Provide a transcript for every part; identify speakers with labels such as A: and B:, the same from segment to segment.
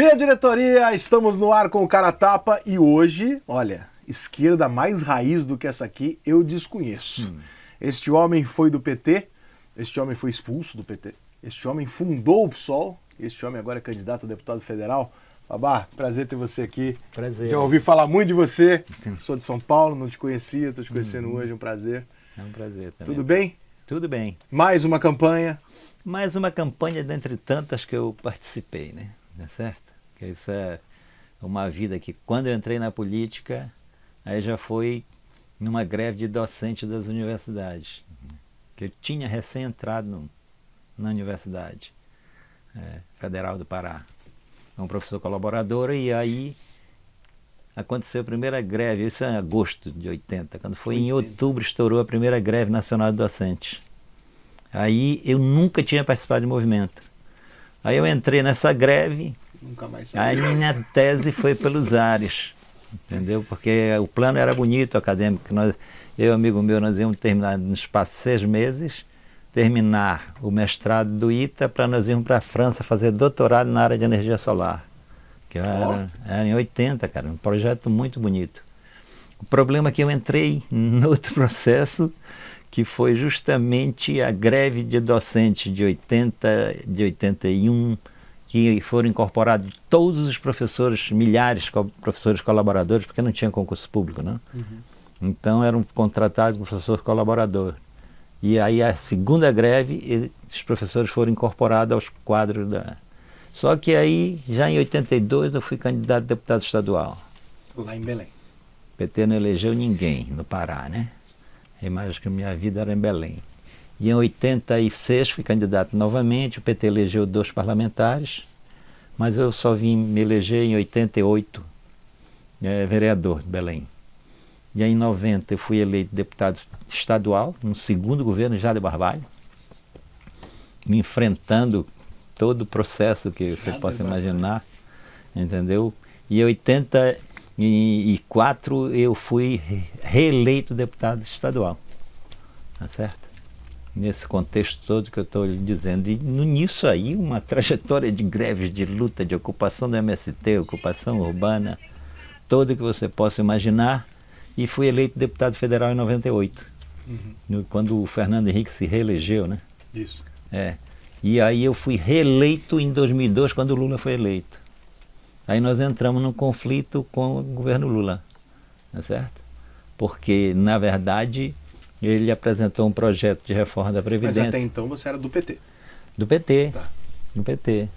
A: Minha diretoria, estamos no ar com o Cara Tapa e hoje, olha, esquerda mais raiz do que essa aqui eu desconheço. Este homem foi do PT, este homem foi expulso do PT, este homem fundou o PSOL, este homem agora é candidato a deputado federal. Babá, prazer ter você aqui.
B: Prazer.
A: Já ouvi falar muito de você, sou de São Paulo, não te conhecia, estou te conhecendo hoje, é um prazer.
B: É um prazer também.
A: Tudo bem?
B: Tudo bem.
A: Mais uma campanha.
B: Mais uma campanha dentre tantas que eu participei, né? Tá certo? Que isso é uma vida que, quando eu entrei na política, aí já foi numa greve de docentes das universidades. Que eu tinha recém entrado na Universidade Federal do Pará. Um professor colaborador, e aí aconteceu a primeira greve, isso em agosto de 80, quando foi em outubro estourou a primeira greve nacional de docentes. Aí eu nunca tinha participado de movimento. Aí eu entrei nessa greve,
A: Nunca mais
B: aí minha tese foi pelos ares, entendeu? Porque o plano era bonito, acadêmico, eu e um amigo meu, nós íamos terminar no espaço de 6 meses, terminar o mestrado do ITA para nós irmos para a França fazer doutorado na área de energia solar. Que era em 80, cara, um projeto muito bonito. O problema é que eu entrei em outro processo, que foi justamente a greve de docentes de 80, de 81, que foram incorporados todos os professores, milhares de professores colaboradores, porque não tinha concurso público, né? Então eram contratados como professor colaborador. E aí a segunda greve, os professores foram incorporados aos quadros da... Só que aí, já em 82, eu fui candidato a deputado estadual.
A: Lá em Belém.
B: O PT não elegeu ninguém no Pará, né? A imagem que minha vida era em Belém. E em 86 fui candidato novamente, o PT elegeu 2 parlamentares, mas eu só vim me eleger em 88, vereador de Belém. E aí em 90 eu fui eleito deputado estadual, no segundo governo já de Barbalho, me enfrentando todo o processo que você possa imaginar, entendeu? E em 84 eu fui reeleito deputado estadual, tá certo? Nesse contexto todo que eu estou lhe dizendo. E nisso aí, uma trajetória de greves, de luta, de ocupação do MST, ocupação urbana, toda que você possa imaginar, e fui eleito deputado federal em 98, quando o Fernando Henrique se reelegeu, né?
A: Isso.
B: E aí eu fui reeleito em 2002, quando o Lula foi eleito. Aí nós entramos num conflito com o governo Lula, tá certo? Porque, na verdade, ele apresentou um projeto de reforma da Previdência.
A: Mas até então você era do PT.
B: Do PT,
A: Tá.
B: do PT.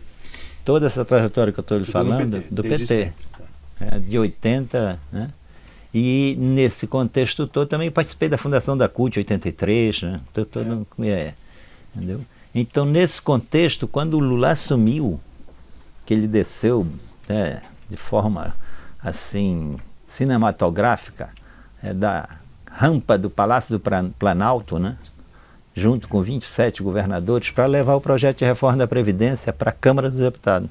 B: Toda essa trajetória que eu estou lhe falando, do PT.
A: Sempre, tá.
B: De 80, né? E nesse contexto todo também participei da fundação da CUT 83, né? Entendeu? Então, nesse contexto, quando o Lula assumiu, que ele desceu de forma assim cinematográfica da rampa do Palácio do Planalto, né? Junto com 27 governadores, para levar o projeto de reforma da Previdência para a Câmara dos Deputados.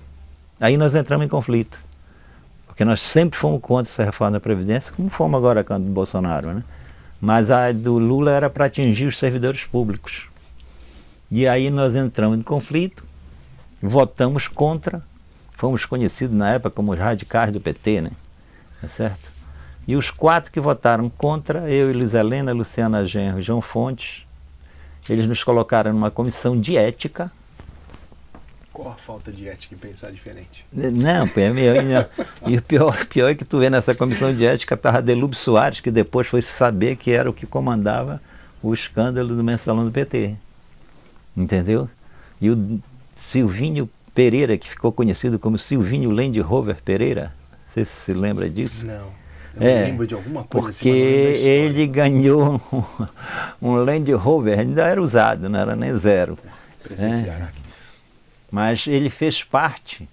B: Aí nós entramos em conflito. Porque nós sempre fomos contra essa reforma da Previdência, como fomos agora com a do Bolsonaro, né? Mas a do Lula era para atingir os servidores públicos. E aí nós entramos em conflito, votamos contra, fomos conhecidos na época como os radicais do PT, né? Tá certo? E os 4 que votaram contra, eu, Elis Helena, Luciana Genro e João Fontes, eles nos colocaram numa comissão de ética.
A: Qual a falta de ética em pensar diferente?
B: Não, e o pior é que tu vê nessa comissão de ética estava Delúbio Soares, que depois foi saber que era o que comandava o escândalo do mensalão do PT. Entendeu? E o Silvinho Pereira, que ficou conhecido como Silvinho Land Rover Pereira, você se lembra disso?
A: Não. Eu me lembro de alguma coisa
B: porque
A: assim, mas não lembro da história.
B: ele ganhou um Land Rover, ainda era usado, não era nem zero.
A: Presentearam aqui.
B: Mas ele fez parte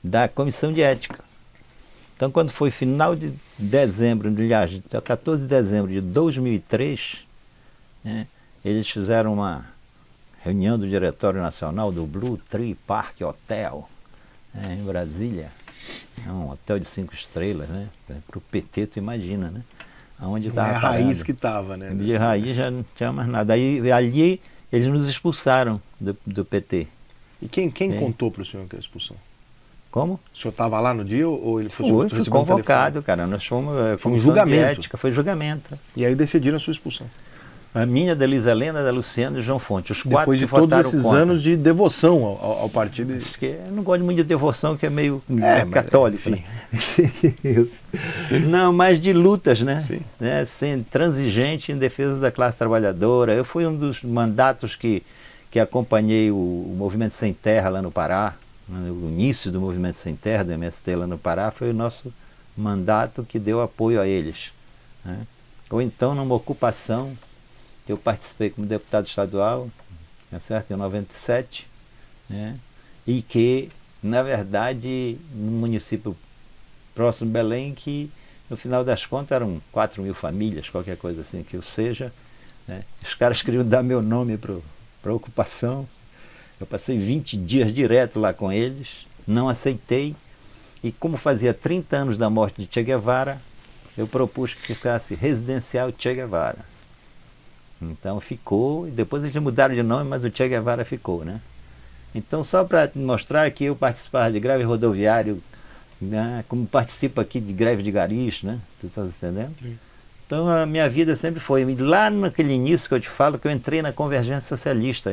B: da comissão de ética. Então, quando foi final de dezembro, aliás, 14 de dezembro de 2003, eles fizeram uma reunião do Diretório Nacional do Blue Tree Park Hotel, em Brasília. É um hotel de 5 estrelas, né? Para o PT, tu imagina, né? Aonde estava
A: a raiz que estava, né?
B: De raiz já não tinha mais nada. Aí ali eles nos expulsaram do PT.
A: E quem contou para o senhor que é a expulsão?
B: Como?
A: O senhor estava lá no dia ou ele foi
B: Fui convocado, cara. Nós fomos.
A: Foi um julgamento.
B: Ética, foi julgamento.
A: E aí decidiram a sua expulsão.
B: A minha, da Luiz Helena, da Luciana e João Fonte. Os quatro
A: depois de
B: que votaram
A: todos esses
B: contra.
A: anos de devoção ao partido.
B: Acho que eu não gosto muito de devoção, que é meio católico. Né? Não, mas de lutas, né?
A: Sim.
B: Sem transigente em defesa da classe trabalhadora. Eu fui um dos mandatos que acompanhei o Movimento Sem Terra lá no Pará. O início do Movimento Sem Terra, do MST lá no Pará, foi o nosso mandato que deu apoio a eles. Né? Ou então numa ocupação, eu participei como deputado estadual, certo? Em 97, né? E que, na verdade, no município próximo de Belém, que no final das contas eram 4.000 famílias, qualquer coisa assim que eu seja, né? Os caras queriam dar meu nome para a ocupação. Eu passei 20 dias direto lá com eles, não aceitei, e como fazia 30 anos da morte de Che Guevara, eu propus que ficasse Residencial Che Guevara. Então ficou, e depois eles mudaram de nome, mas o Che Guevara ficou, né? Então, só para mostrar que eu participava de greve rodoviário, né? Como participo aqui de greve de garis, né? Tu estás entendendo? Sim. Então a minha vida sempre foi, lá naquele início que eu te falo, que eu entrei na Convergência Socialista.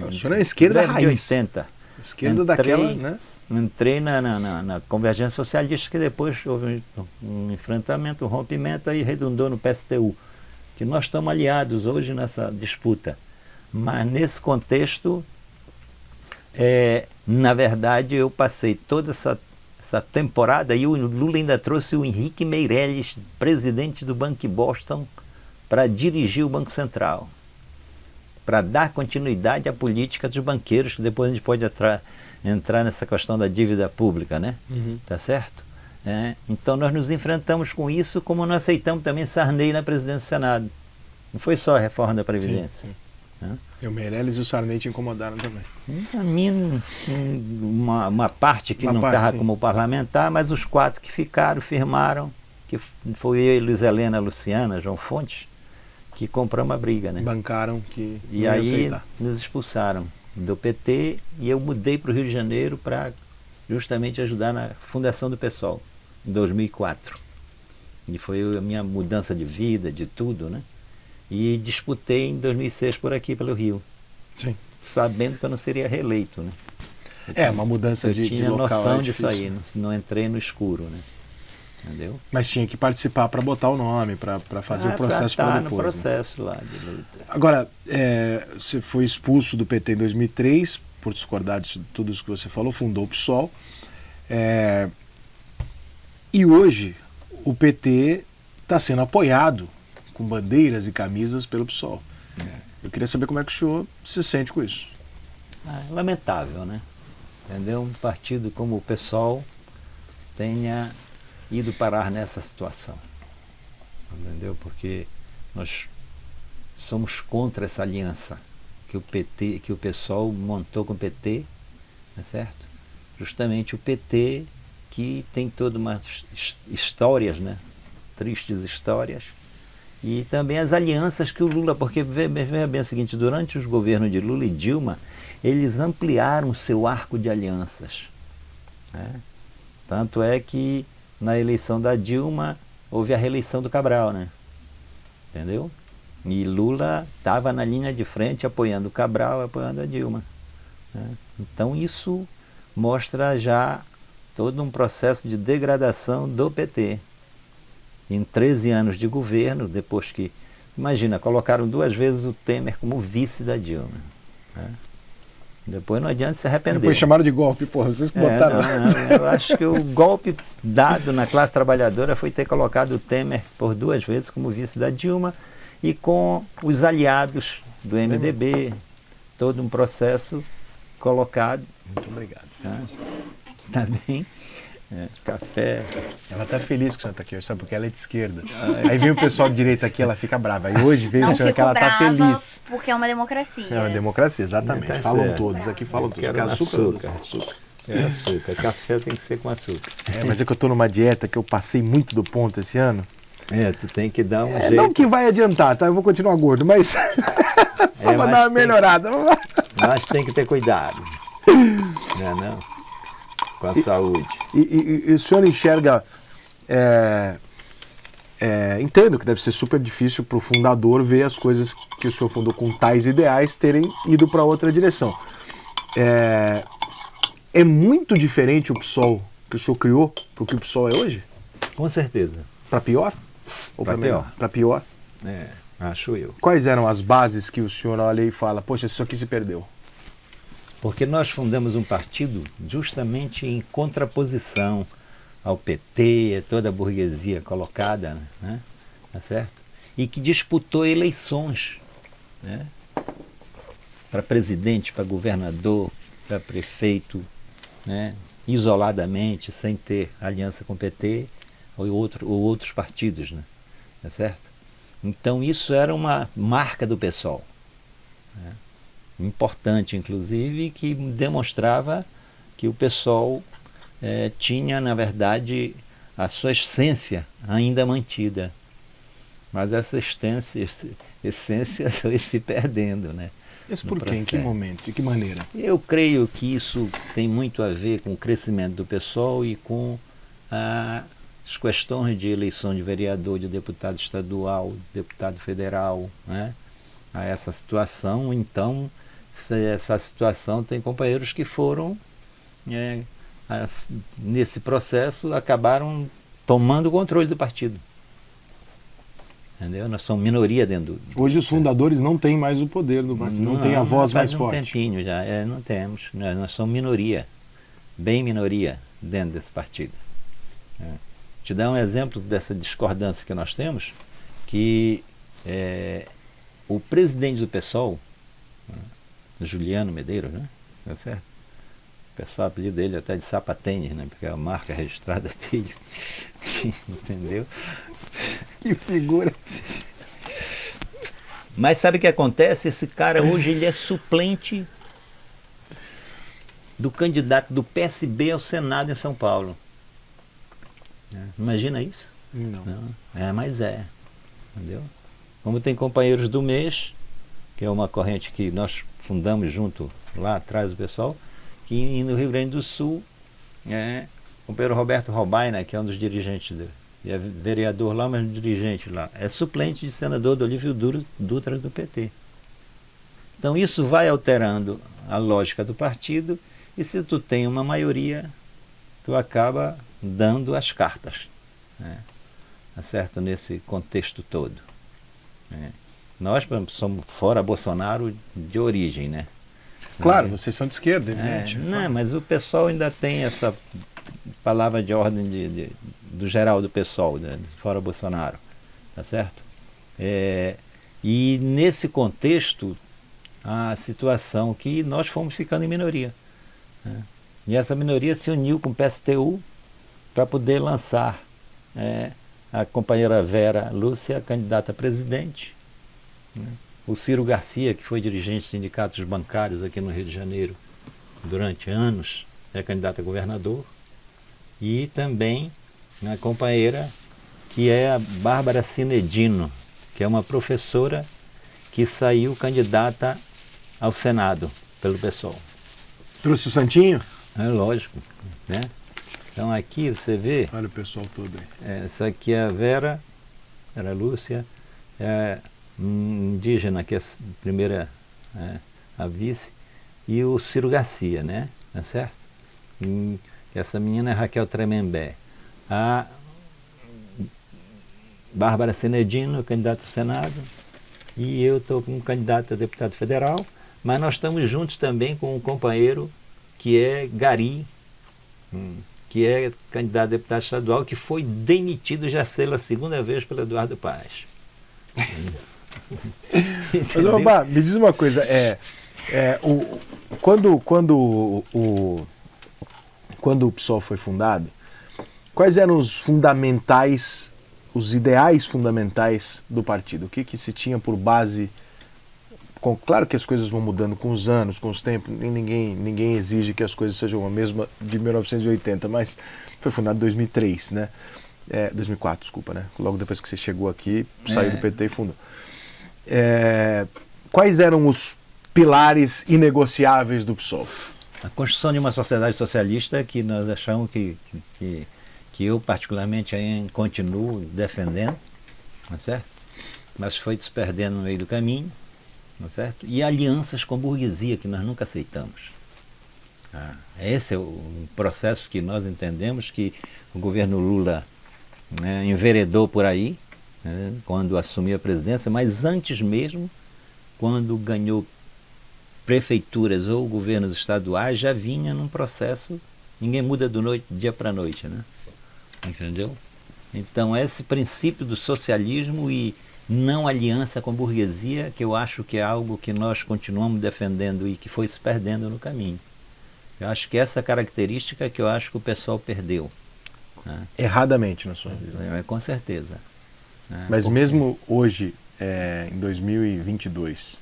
A: O senhor é a esquerda raiz.
B: De 80.
A: Esquerda daquela, né?
B: Entrei na Convergência Socialista, que depois houve um enfrentamento, um rompimento, aí redundou no PSTU. Que nós estamos aliados hoje nessa disputa. Mas nesse contexto, na verdade, eu passei toda essa temporada, e o Lula ainda trouxe o Henrique Meirelles, presidente do Banco Boston, para dirigir o Banco Central, para dar continuidade à política dos banqueiros, que depois a gente pode entrar nessa questão da dívida pública, né? Uhum. Tá certo? Então nós nos enfrentamos com isso, como nós aceitamos também Sarney na presidência do Senado. Não foi só a reforma da Previdência. Sim, sim.
A: E o Meirelles e o Sarney te incomodaram também.
B: A mim, uma parte que não estava como parlamentar, mas os 4 que ficaram, firmaram, que foi eu, Luiz Helena, Luciana, João Fontes, que compramos a briga, né?
A: Bancaram que
B: e aí aceitar. Nos expulsaram do PT, e eu mudei para o Rio de Janeiro para justamente ajudar na fundação do PSOL, em 2004. E foi a minha mudança de vida, de tudo, né? E disputei em 2006 por aqui, pelo Rio. Sim. Sabendo que eu não seria reeleito, né?
A: Uma mudança de local. Eu tinha
B: noção disso aí, não entrei no escuro, né? Entendeu?
A: Mas tinha que participar para botar o nome, para fazer o processo para depois.
B: No processo, né? Lá de luta.
A: Agora, você foi expulso do PT em 2003, por discordar de tudo isso que você falou, fundou o PSOL. E hoje o PT está sendo apoiado com bandeiras e camisas pelo PSOL. Eu queria saber como é que o senhor se sente com isso.
B: Lamentável, né? Entendeu? Um partido como o PSOL tenha ido parar nessa situação. Entendeu? Porque nós somos contra essa aliança que o PSOL montou com o PT, tá certo? Justamente o PT que tem todas umas histórias, né? Tristes histórias. E também as alianças que o Lula, porque veja bem o seguinte, durante os governos de Lula e Dilma, eles ampliaram o seu arco de alianças. Né? Tanto é que na eleição da Dilma houve a reeleição do Cabral, né? Entendeu? E Lula estava na linha de frente apoiando o Cabral, apoiando a Dilma. Né? Então isso mostra já todo um processo de degradação do PT. Em 13 anos de governo, depois que, imagina, colocaram 2 vezes o Temer como vice da Dilma. Né? Depois não adianta se arrepender.
A: Depois chamaram de golpe, porra, vocês que botaram.
B: Eu acho que o golpe dado na classe trabalhadora foi ter colocado o Temer por 2 vezes como vice da Dilma e com os aliados do MDB, todo um processo colocado.
A: Muito obrigado.
B: Tá bem? Café.
A: Ela tá feliz que o senhor tá aqui, sabe? Porque ela é de esquerda. Aí vem o pessoal de direita aqui, ela fica brava. E hoje veio o senhor que ela tá feliz.
C: Porque é uma democracia.
A: É uma democracia, exatamente. Falam todos aqui, falam todos.
B: Quero açúcar. Açúcar. Café tem que ser com açúcar.
A: Mas é que eu tô numa dieta que eu passei muito do ponto esse ano.
B: Tu tem que dar um jeito.
A: Não que vai adiantar, tá? Eu vou continuar gordo, mas só pra dar uma melhorada.
B: Mas tem que ter cuidado. Não. com a saúde.
A: E o senhor enxerga... entendo que deve ser super difícil para o fundador ver as coisas que o senhor fundou com tais ideais terem ido para outra direção. É muito diferente o PSOL que o senhor criou para o que o PSOL é hoje?
B: Com certeza.
A: Para pior? Ou para
B: pior?
A: Para pior.
B: Acho eu.
A: Quais eram as bases que o senhor olha e fala, poxa, isso aqui se perdeu?
B: Porque nós fundamos um partido justamente em contraposição ao PT, a toda a burguesia colocada, né? Tá certo? E que disputou eleições, né? Para presidente, para governador, para prefeito, né? Isoladamente, sem ter aliança com o PT ou outros partidos, né? Tá certo? Então isso era uma marca do PSOL, né? Importante, inclusive, que demonstrava que o PSOL tinha, na verdade, a sua essência ainda mantida. Mas essa essência foi se perdendo, né?
A: Mas por quê? Em que momento? De que maneira?
B: Eu creio que isso tem muito a ver com o crescimento do PSOL e com as questões de eleição de vereador, de deputado estadual, deputado federal, né? A essa situação. Então, essa situação tem companheiros que foram, nesse processo, acabaram tomando o controle do partido. Entendeu? Nós somos minoria dentro do...
A: Hoje os fundadores não têm mais o poder do partido, não têm a voz mais forte.
B: Faz um tempinho já, não temos. Nós somos minoria, bem minoria dentro desse partido. Te dar um exemplo dessa discordância que nós temos, que o presidente do PSOL, Juliano Medeiros, né? Tá certo? O pessoal apelido dele até de sapatênis, né? Porque é a marca registrada dele. Entendeu?
A: Que figura!
B: Mas sabe o que acontece? Esse cara hoje ele é suplente do candidato do PSB ao Senado em São Paulo. Imagina isso?
A: Não.
B: Mas entendeu? Como tem companheiros do mês, que é uma corrente que nós fundamos junto lá atrás do pessoal, que no Rio Grande do Sul, o companheiro Roberto Robaina, que é um dos dirigentes é vereador lá, mas dirigente lá, é suplente de senador do Olívio Dutra do PT. Então isso vai alterando a lógica do partido, e se tu tem uma maioria, tu acaba dando as cartas, né? Tá certo? Nesse contexto todo. Nós somos fora Bolsonaro de origem, né?
A: Claro, vocês são de esquerda, evidente.
B: Não, mas o pessoal ainda tem essa palavra de ordem do geral do PSOL, né? Fora Bolsonaro, tá certo? E nesse contexto, a situação que nós fomos ficando em minoria, né? E essa minoria se uniu com o PSTU para poder lançar a companheira Vera Lúcia, candidata a presidente, né? O Ciro Garcia, que foi dirigente de sindicatos bancários aqui no Rio de Janeiro durante anos, é candidato a governador, e também a companheira que é a Bárbara Sinedino, que é uma professora que saiu candidata ao Senado pelo PSOL.
A: Trouxe o Santinho?
B: Lógico, né? Então aqui você vê...
A: Olha o pessoal todo aí.
B: Essa aqui é a Vera Lúcia, indígena, que é a primeira, a vice, e o Ciro Garcia, né? Tá certo? Essa menina é Raquel Tremembé. A Bárbara Sinedino, candidata ao Senado, e eu estou como candidato a deputado federal, mas nós estamos juntos também com um companheiro que é Gari, que é candidato a deputado estadual, que foi demitido já pela segunda vez pelo Eduardo Paes.
A: Mas, Obá, me diz uma coisa, quando o PSOL foi fundado, quais eram os fundamentais, os ideais fundamentais do partido? O que se tinha por base? Claro que as coisas vão mudando com os anos, com os tempos, ninguém exige que as coisas sejam a mesma de 1980, mas foi fundado em 2003, né? 2004, desculpa, né? Logo depois que você chegou aqui, saiu do PT e fundou. Quais eram os pilares inegociáveis do PSOL?
B: A construção de uma sociedade socialista que nós achamos que eu particularmente aí continuo defendendo, não é certo? Mas foi se perdendo no meio do caminho, não é certo? E alianças com a burguesia que nós nunca aceitamos. Esse é o processo que nós entendemos que o governo Lula, né, enveredou por aí, né, quando assumiu a presidência, mas antes mesmo, quando ganhou prefeituras ou governos estaduais, já vinha num processo, ninguém muda do dia para a noite, né? Entendeu? Então esse princípio do socialismo e não aliança com a burguesia, que eu acho que é algo que nós continuamos defendendo e que foi se perdendo no caminho. Eu acho que essa característica que eu acho que o pessoal perdeu. Né?
A: Erradamente, na sua visão.
B: Com certeza. Né?
A: Mas mesmo hoje, em 2022,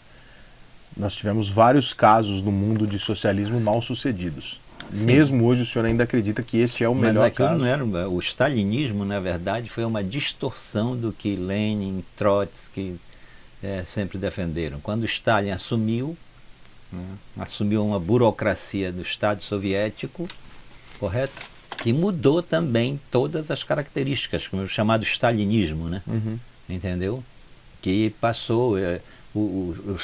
A: nós tivemos vários casos no mundo de socialismo mal sucedidos. Sim. Mesmo hoje o senhor ainda acredita que este é o melhor caso?
B: Mas aquilo não era, o stalinismo, na verdade, foi uma distorção do que Lenin, Trotsky sempre defenderam. Quando Stalin assumiu, né, assumiu uma burocracia do Estado soviético, correto? Que mudou também todas as características, como é o chamado stalinismo, né? Uhum. Entendeu? Que passou,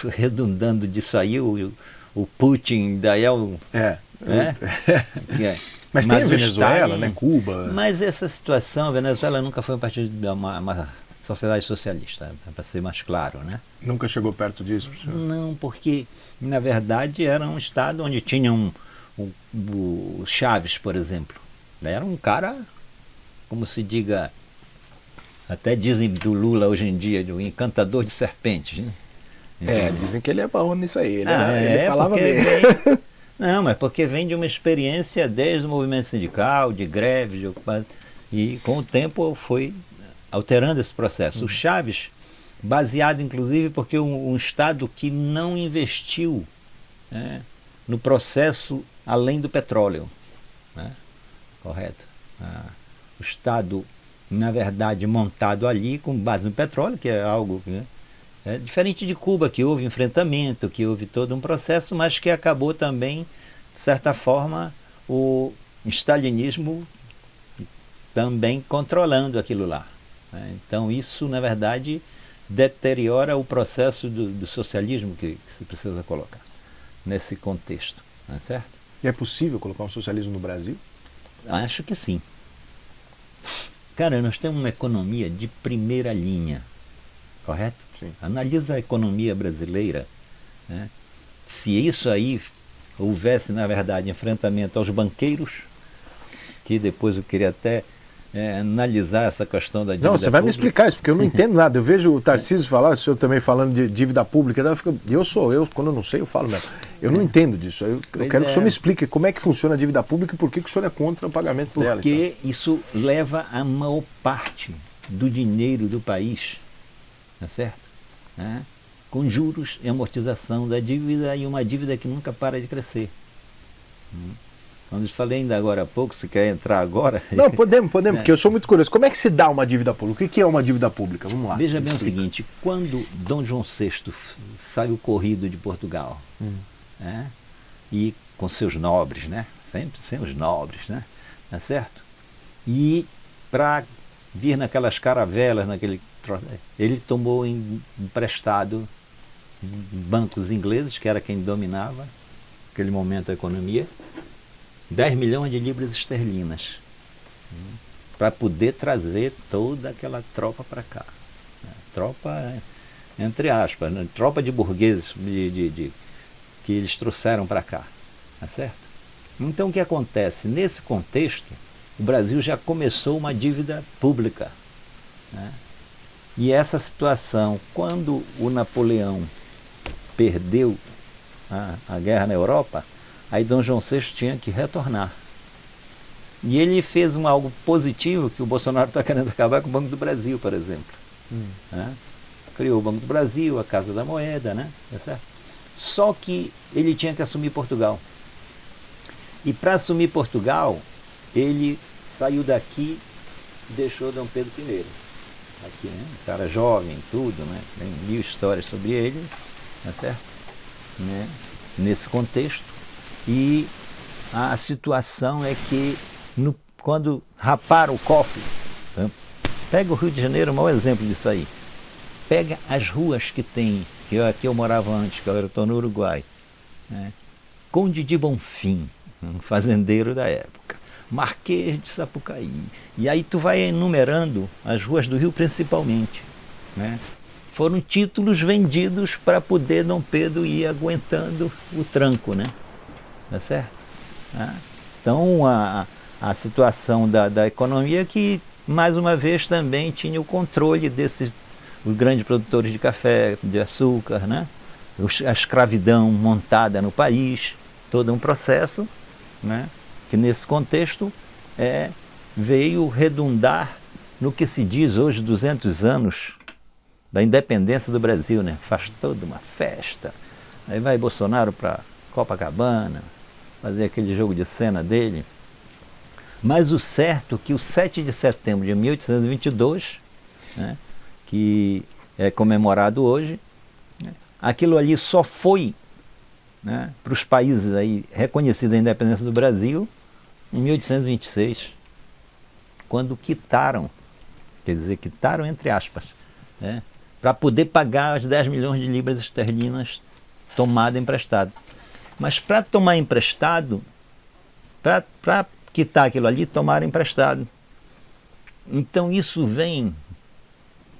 B: redundando disso aí, o Putin, daí é o...
A: Mas tem a Venezuela, Stalin, né? Cuba...
B: Mas essa situação, a Venezuela nunca foi um partido de uma sociedade socialista, para ser mais claro, né?
A: Nunca chegou perto disso, professor?
B: Não, porque, na verdade, era um estado onde tinha o Chaves, por exemplo. Era um cara, como se diga, até dizem do Lula hoje em dia, de um encantador de serpentes, né?
A: Então, dizem que ele é bom nisso aí. Ele falava bem.
B: Não, mas porque vem de uma experiência desde o movimento sindical, de greve, de ocupação, e com o tempo foi alterando esse processo. O Chaves, baseado inclusive porque um Estado que não investiu, né, no processo além do petróleo, né? Correto? O Estado, na verdade, montado ali com base no petróleo, que é algo... né, diferente de Cuba, que houve enfrentamento, que houve todo um processo, mas que acabou também, de certa forma, o stalinismo também controlando aquilo lá. Né? Então isso, na verdade, deteriora o processo do socialismo que se precisa colocar nesse contexto. Não é certo?
A: E é possível colocar um socialismo no Brasil?
B: Acho que sim. Cara, nós temos uma economia de primeira linha. Correto?
A: Sim.
B: Analisa a economia brasileira, né? Se isso aí houvesse, na verdade, enfrentamento aos banqueiros, que depois eu queria até analisar essa questão da dívida
A: pública. Não, você vai me explicar isso, porque eu não entendo nada. Eu vejo o Tarcísio falar, o senhor também falando de dívida pública, quando eu não sei, eu falo mesmo. Eu não entendo disso. Eu quero que o senhor me explique como é que funciona a dívida pública e por que o senhor é contra o pagamento dela.
B: Porque isso leva a maior parte do dinheiro do país, tá certo? Com juros e amortização da dívida, e uma dívida que nunca para de crescer. Quando eu falei ainda agora há pouco, se quer entrar agora...
A: Não, podemos, porque eu sou muito curioso. Como é que se dá uma dívida pública? O que é uma dívida pública? Vamos lá.
B: Veja bem o seguinte, quando Dom João VI saiu corrido de Portugal, e com seus nobres, né? Sempre sem os nobres, né? Tá certo? E para vir naquelas caravelas, ele tomou emprestado bancos ingleses, que era quem dominava naquele momento a economia, 10 milhões de libras esterlinas, para poder trazer toda aquela tropa para cá. Tropa, entre aspas, né? Tropa de burgueses que eles trouxeram para cá. Tá certo? Então o que acontece? Nesse contexto, o Brasil já começou uma dívida pública, né? E essa situação, quando o Napoleão perdeu a guerra na Europa, aí Dom João VI tinha que retornar. E ele fez algo positivo, que o Bolsonaro está querendo acabar com o Banco do Brasil, por exemplo. Né? Criou o Banco do Brasil, a Casa da Moeda, né? Tá certo? Só que ele tinha que assumir Portugal. E para assumir Portugal, ele saiu daqui e deixou Dom Pedro I. Aqui, né? Um cara jovem, tudo, né? Tem 1000 histórias sobre ele, tá certo? Né? Nesse contexto. E a situação é que quando raparam o cofre, né? Pega o Rio de Janeiro, o maior exemplo disso aí. Pega as ruas que tem, que aqui eu morava antes, que eu estou no Uruguai. Né? Conde de Bonfim, um fazendeiro da época. Marquês de Sapucaí. E aí tu vai enumerando as ruas do Rio principalmente. Né? Foram títulos vendidos para poder Dom Pedro ir aguentando o tranco, né? Tá certo? Então a situação da economia que, mais uma vez, também tinha o controle desses os grandes produtores de café, de açúcar, né? A escravidão montada no país, todo um processo, né? Que nesse contexto veio redundar no que se diz hoje 200 anos da independência do Brasil, né? Faz toda uma festa, aí vai Bolsonaro para Copacabana, fazer aquele jogo de cena dele. Mas o certo é que o 7 de setembro de 1822, né, que é comemorado hoje, né, aquilo ali só foi, né, para os países aí reconhecidos a independência do Brasil em 1826, quando quitaram, quer dizer, quitaram entre aspas, né, para poder pagar as 10 milhões de libras esterlinas tomadas emprestado. Mas para tomar emprestado, para quitar aquilo ali, tomaram emprestado. Então isso vem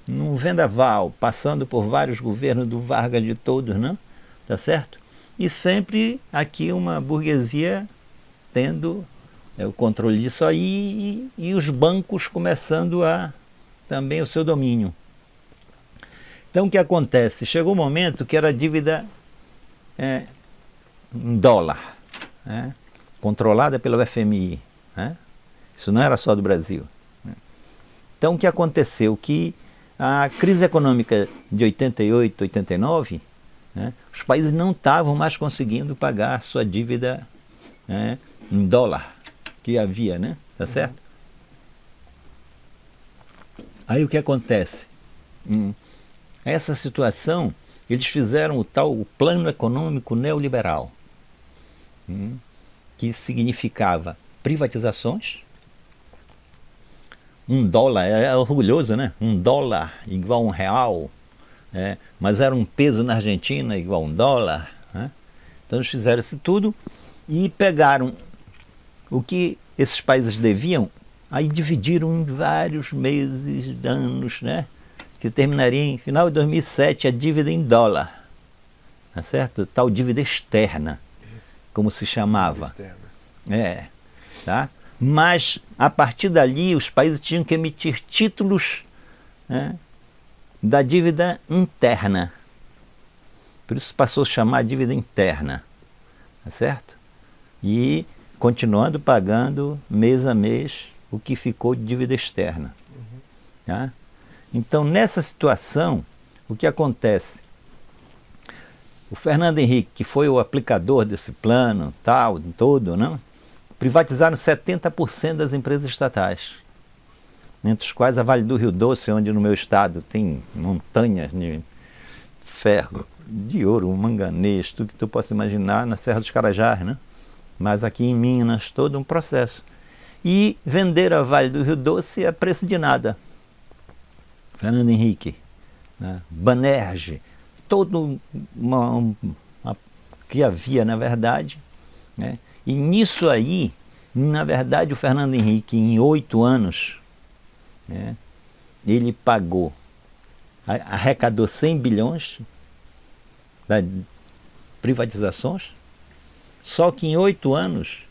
B: num vendaval, passando por vários governos do Vargas de todos, não? Tá certo? E sempre aqui uma burguesia tendo o controle disso aí e os bancos começando a também o seu domínio. Então o que acontece? Chegou um momento que era dívida em dólar, né? Controlada pelo FMI. Né? Isso não era só do Brasil. Né? Então o que aconteceu? Que a crise econômica de 88, 89, né? Os países não estavam mais conseguindo pagar a sua dívida, né, em dólar que havia, né? Tá certo? Aí o que acontece? Essa situação, eles fizeram o plano econômico neoliberal, que significava privatizações. $1, é orgulhoso, né? $1 igual a R$1, mas era um peso na Argentina igual a $1. Né? Então eles fizeram isso tudo e pegaram o que esses países deviam, aí dividiram em vários meses, anos, né? Que terminaria em final de 2007 a dívida em dólar, tá certo? Tal dívida externa, como se chamava. Tá? Mas a partir dali os países tinham que emitir títulos, né, da dívida interna. Por isso passou a chamar dívida interna, tá certo? E continuando pagando mês a mês o que ficou de dívida externa. Tá? Então nessa situação, o que acontece? O Fernando Henrique, que foi o aplicador desse plano, tal, todo, não? Privatizaram 70% das empresas estatais, entre os quais a Vale do Rio Doce, onde no meu estado tem montanhas de ferro, de ouro, manganês, tudo que tu possa imaginar na Serra dos Carajás, né? Mas aqui em Minas, todo um processo. E venderam a Vale do Rio Doce a preço de nada. Fernando Henrique, né? Banerje, todo que havia, na verdade, né? E nisso aí, na verdade, o Fernando Henrique, em 8 anos, né, ele pagou, arrecadou 100 bilhões das privatizações, só que em 8 anos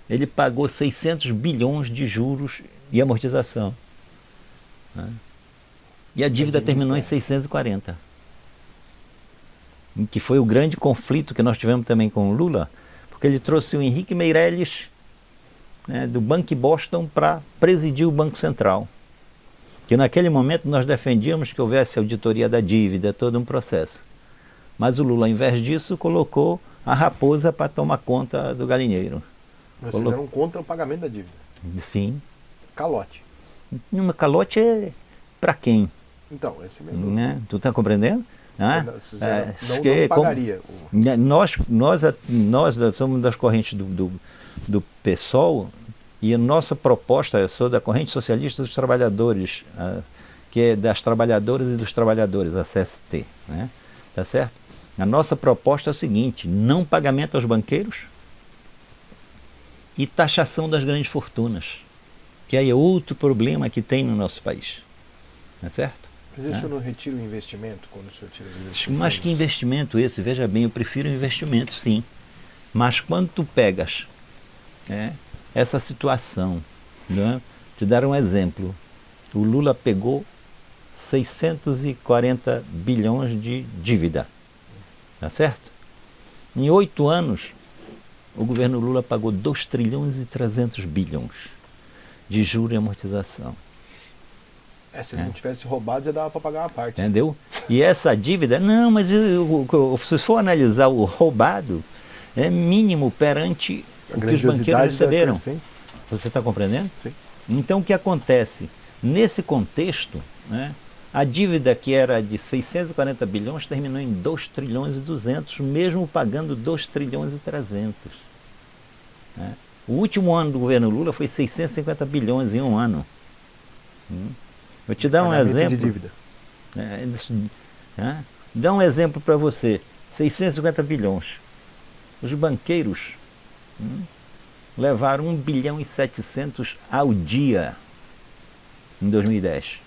B: ele pagou 600 bilhões de juros e amortização. Né? E a dívida terminou em 640. Que foi o grande conflito que nós tivemos também com o Lula, porque ele trouxe o Henrique Meirelles, né, do Banco Boston para presidir o Banco Central. Que naquele momento nós defendíamos que houvesse auditoria da dívida, todo um processo. Mas o Lula, ao invés disso, colocou a raposa para tomar conta do galinheiro.
A: Mas vocês eram contra o pagamento da dívida?
B: Sim.
A: Calote.
B: Calote é para quem?
A: Então, esse é mesmo.
B: Né? Tu está compreendendo?
A: Não pagaria.
B: Nós somos das correntes do PSOL e a nossa proposta, eu sou da corrente socialista dos trabalhadores, que é das trabalhadoras e dos trabalhadores, a CST. Né? Tá certo? A nossa proposta é o seguinte: não pagamento aos banqueiros e taxação das grandes fortunas, que aí é outro problema que tem no nosso país. Tá certo?
A: Mas o senhor não retira o investimento quando o senhor tira os investimentos?
B: Mas que investimento esse? Veja bem, eu prefiro investimento, sim. Mas quando tu pegas essa situação, né? Te dar um exemplo. O Lula pegou 640 bilhões de dívida. Tá certo? Em 8 anos, o governo Lula pagou 2 trilhões e 300 bilhões de juros e amortização.
A: Se eles não tivessem roubado, já dava para pagar uma parte.
B: Entendeu? E essa dívida, não, mas se for analisar o roubado, é mínimo perante o que os banqueiros receberam. Você está compreendendo?
A: Sim.
B: Então o que acontece? Nesse contexto, né, a dívida que era de 640 bilhões terminou em 2 trilhões e 200, mesmo pagando 2 trilhões e 300. Né? O último ano do governo Lula foi 650 bilhões em um ano. Vou te dar um exemplo.
A: De dívida.
B: Dá um exemplo para você. 650 bilhões. Os banqueiros levaram 1 bilhão e 700 ao dia em 2010.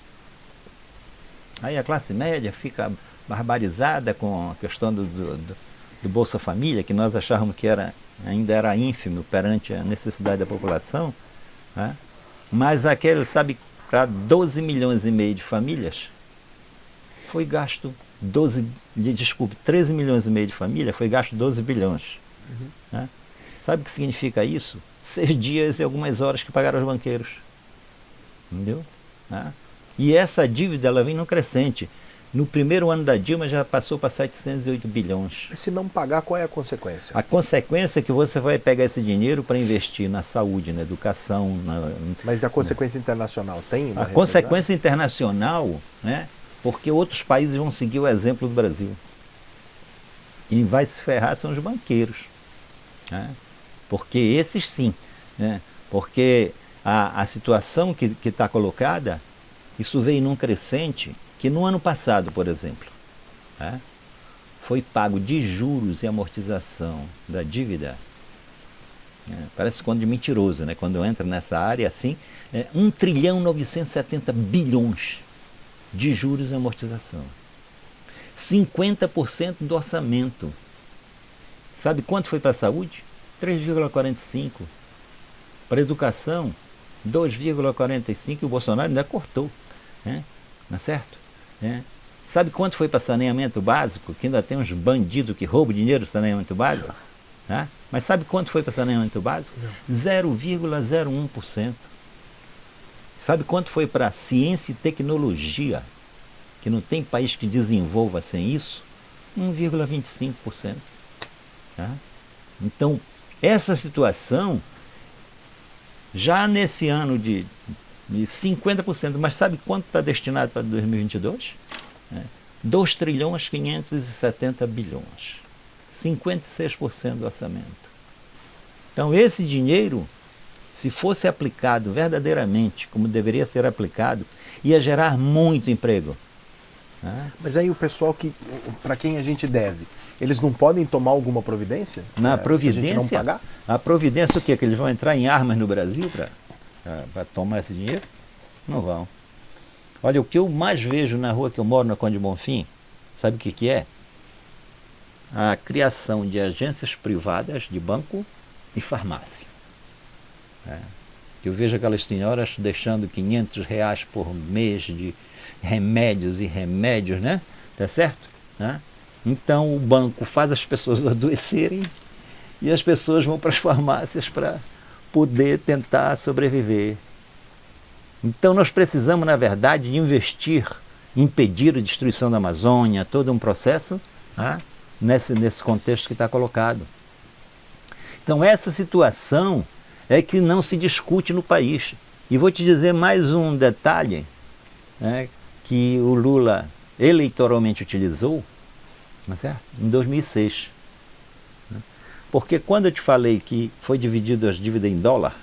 B: Aí a classe média fica barbarizada com a questão do Bolsa Família, que nós achávamos que ainda era ínfimo perante a necessidade da população. Né? Mas aquele, sabe, para 12 milhões e meio de famílias, foi gasto 13 milhões e meio de famílias, foi gasto 12 bilhões. Né? Sabe o que significa isso? 6 dias e algumas horas que pagaram os banqueiros. Entendeu? Né? E essa dívida, ela vem no crescente. No primeiro ano da Dilma já passou para 708 bilhões.
A: Mas se não pagar, qual é a consequência?
B: A consequência é que você vai pegar esse dinheiro para investir na saúde, na educação.
A: Mas a consequência internacional tem?
B: A consequência internacional, né? Porque outros países vão seguir o exemplo do Brasil. E vai se ferrar são os banqueiros. Né? Porque esses sim. Né? Porque a situação que está colocada, isso veio num crescente que no ano passado, por exemplo, foi pago de juros e amortização da dívida, parece quando de mentiroso, né? Quando entra nessa área assim, 1 trilhão 970 bilhões de juros e amortização. 50% do orçamento. Sabe quanto foi para a saúde? 3,45. Para a educação, 2,45, e o Bolsonaro ainda cortou. Não é certo? Sabe quanto foi para saneamento básico? Que ainda tem uns bandidos que roubam dinheiro do saneamento básico. Mas sabe quanto foi para saneamento básico? 0,01%. Sabe quanto foi para ciência e tecnologia? Que não tem país que desenvolva sem isso? 1,25%. Então, essa situação, já nesse ano de 50%, mas sabe quanto está destinado para 2022? 2 trilhões 570 bilhões. 56% do orçamento. Então esse dinheiro, se fosse aplicado verdadeiramente, como deveria ser aplicado, ia gerar muito emprego.
A: Mas aí o pessoal para quem a gente deve, eles não podem tomar alguma providência?
B: Na providência?
A: Se a gente não pagar?
B: A providência o quê? Que eles vão entrar em armas no Brasil para tomar esse dinheiro? Não vão. Olha, o que eu mais vejo na rua que eu moro, na Conde Bonfim, sabe o que é? A criação de agências privadas de banco e farmácia. Que eu vejo aquelas senhoras deixando R$500 por mês de remédios e remédios, né? Tá certo? Então o banco faz as pessoas adoecerem e as pessoas vão para as farmácias para poder tentar sobreviver. Então nós precisamos, na verdade, de investir, impedir a destruição da Amazônia, todo um processo nesse contexto que está colocado. Então essa situação é que não se discute no país. E vou te dizer mais um detalhe, que o Lula eleitoralmente utilizou, não é certo? Em 2006. Né? Porque quando eu te falei que foi dividido as dívidas em dólar,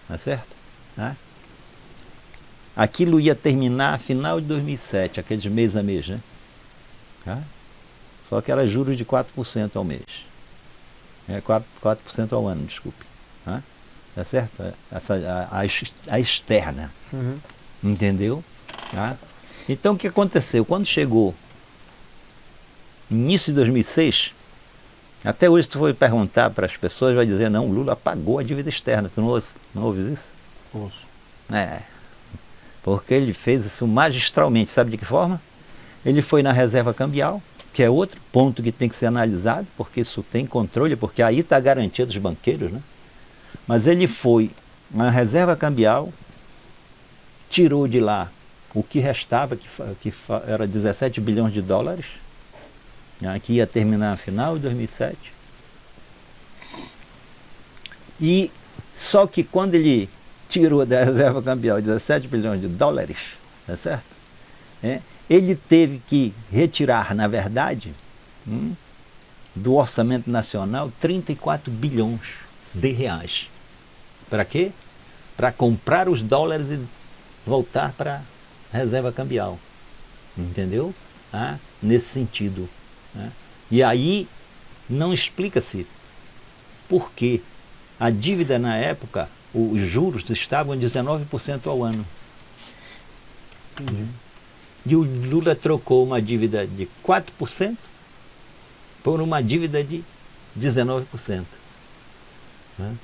B: não é certo? Né? Aquilo ia terminar final de 2007, aqueles mês a mês, né? Tá? Só que era juros de 4% ao mês. 4% ao ano, desculpe. Tá? Tá certo? A externa.
A: Uhum.
B: Entendeu? Tá? Então o que aconteceu? Quando chegou início de 2006, até hoje se tu for perguntar para as pessoas, vai dizer, não, o Lula pagou a dívida externa. Tu não ouves isso?
A: Ouço.
B: Porque ele fez isso magistralmente. Sabe de que forma? Ele foi na reserva cambial, que é outro ponto que tem que ser analisado, porque isso tem controle, porque aí está a garantia dos banqueiros, né? Mas ele foi na reserva cambial, tirou de lá o que restava, que era 17 bilhões de dólares, né, que ia terminar no final de 2007. E só que quando ele tirou da reserva cambial 17 bilhões de dólares, tá certo? Ele teve que retirar, na verdade, do orçamento nacional 34 bilhões de reais. Para quê? Para comprar os dólares e voltar para a reserva cambial. Entendeu? Nesse sentido. E aí não explica-se por que a dívida na época, os juros estavam 19% ao ano. E o Lula trocou uma dívida de 4% por uma dívida de 19%.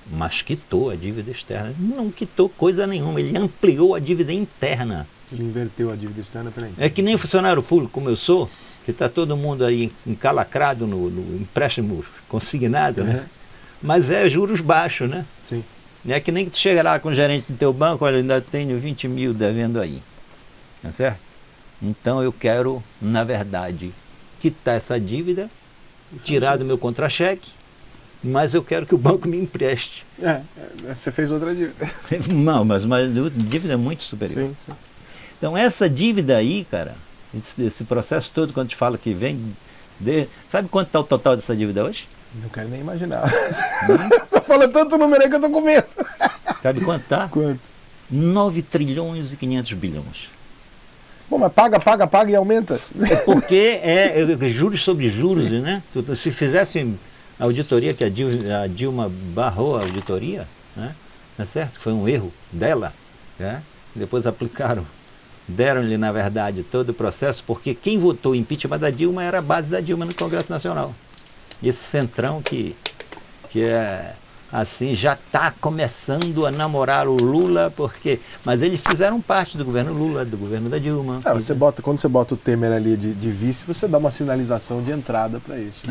B: Mas quitou a dívida externa. Não quitou coisa nenhuma, ele ampliou a dívida interna.
A: Ele inverteu a dívida externa, peraí.
B: É que nem funcionário público, como eu sou, que está todo mundo aí encalacrado no empréstimo consignado, né? Mas é juros baixos, né?
A: Sim.
B: É que nem que tu chega lá com o gerente do teu banco, olha, eu ainda tenho 20 mil devendo aí. Tá certo? Então eu quero, na verdade, quitar essa dívida, tirar do meu contra-cheque, mas eu quero que o banco me empreste.
A: Você fez outra dívida.
B: Não, mas dívida é muito superior.
A: Sim.
B: Então essa dívida aí, cara, esse processo todo, quando te falo que vem... Sabe quanto está o total dessa dívida hoje?
A: Não quero nem imaginar. Só fala tanto número aí que eu tô com medo.
B: Sabe quanto tá?
A: Quanto?
B: 9 trilhões e 500 bilhões.
A: Bom, mas paga e aumenta.
B: É porque é juros sobre juros, sim, né? Se fizesse a auditoria, que a Dilma barrou a auditoria, né? Não é certo? Foi um erro dela, né? Depois aplicaram, deram-lhe, na verdade, todo o processo, porque quem votou o impeachment da Dilma era a base da Dilma no Congresso Nacional. Esse centrão que é assim, já está começando a namorar o Lula, mas eles fizeram parte do governo Lula, do governo da Dilma.
A: Quando você bota o Temer ali de vice, você dá uma sinalização de entrada para isso.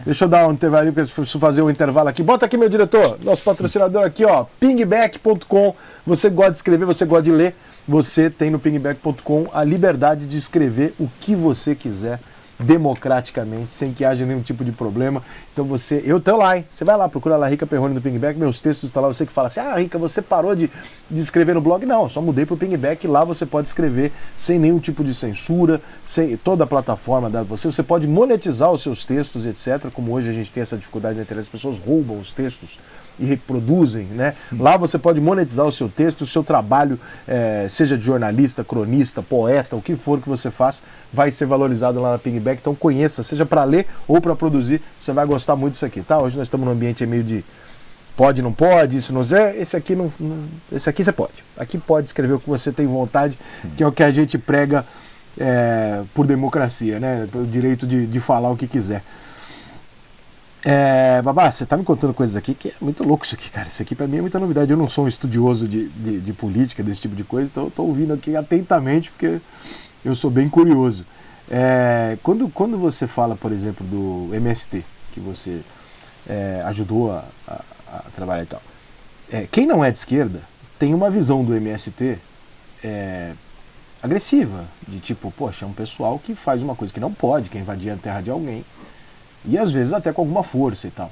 A: Deixa eu dar um intervalo, preciso fazer um intervalo aqui. Bota aqui, meu diretor, nosso patrocinador aqui, ó, pingback.com. Você gosta de escrever, você gosta de ler, você tem no pingback.com a liberdade de escrever o que você quiser, democraticamente, sem que haja nenhum tipo de problema. Então eu tô lá, hein? Você vai lá, procura lá Rica Perrone no Pingback, meus textos estão lá, você que fala assim, Rica, você parou de escrever no blog? Não, eu só mudei pro Pingback, lá você pode escrever sem nenhum tipo de censura, sem toda a plataforma dá pra você pode monetizar os seus textos, etc, como hoje a gente tem essa dificuldade na internet, as pessoas roubam os textos e reproduzem, né? Lá você pode monetizar o seu texto, o seu trabalho, seja de jornalista, cronista, poeta, o que for que você faz, vai ser valorizado lá na Pingback. Então conheça, seja para ler ou para produzir, você vai gostar muito disso aqui, tá? Hoje nós estamos num ambiente meio de pode, não pode, isso não é, esse aqui não, esse aqui você pode. Aqui pode escrever o que você tem vontade, que é o que a gente prega por democracia, né? O direito de falar o que quiser. Babá, você tá me contando coisas aqui que é muito louco isso aqui, cara. Isso aqui pra mim é muita novidade. Eu não sou um estudioso de política, desse tipo de coisa, então eu tô ouvindo aqui atentamente porque eu sou bem curioso. Quando você fala, por exemplo, do MST, que você ajudou a trabalhar e tal, quem não é de esquerda tem uma visão do MST agressiva, de tipo, poxa, é um pessoal que faz uma coisa que não pode, que é invadir a terra de alguém, e às vezes até com alguma força e tal.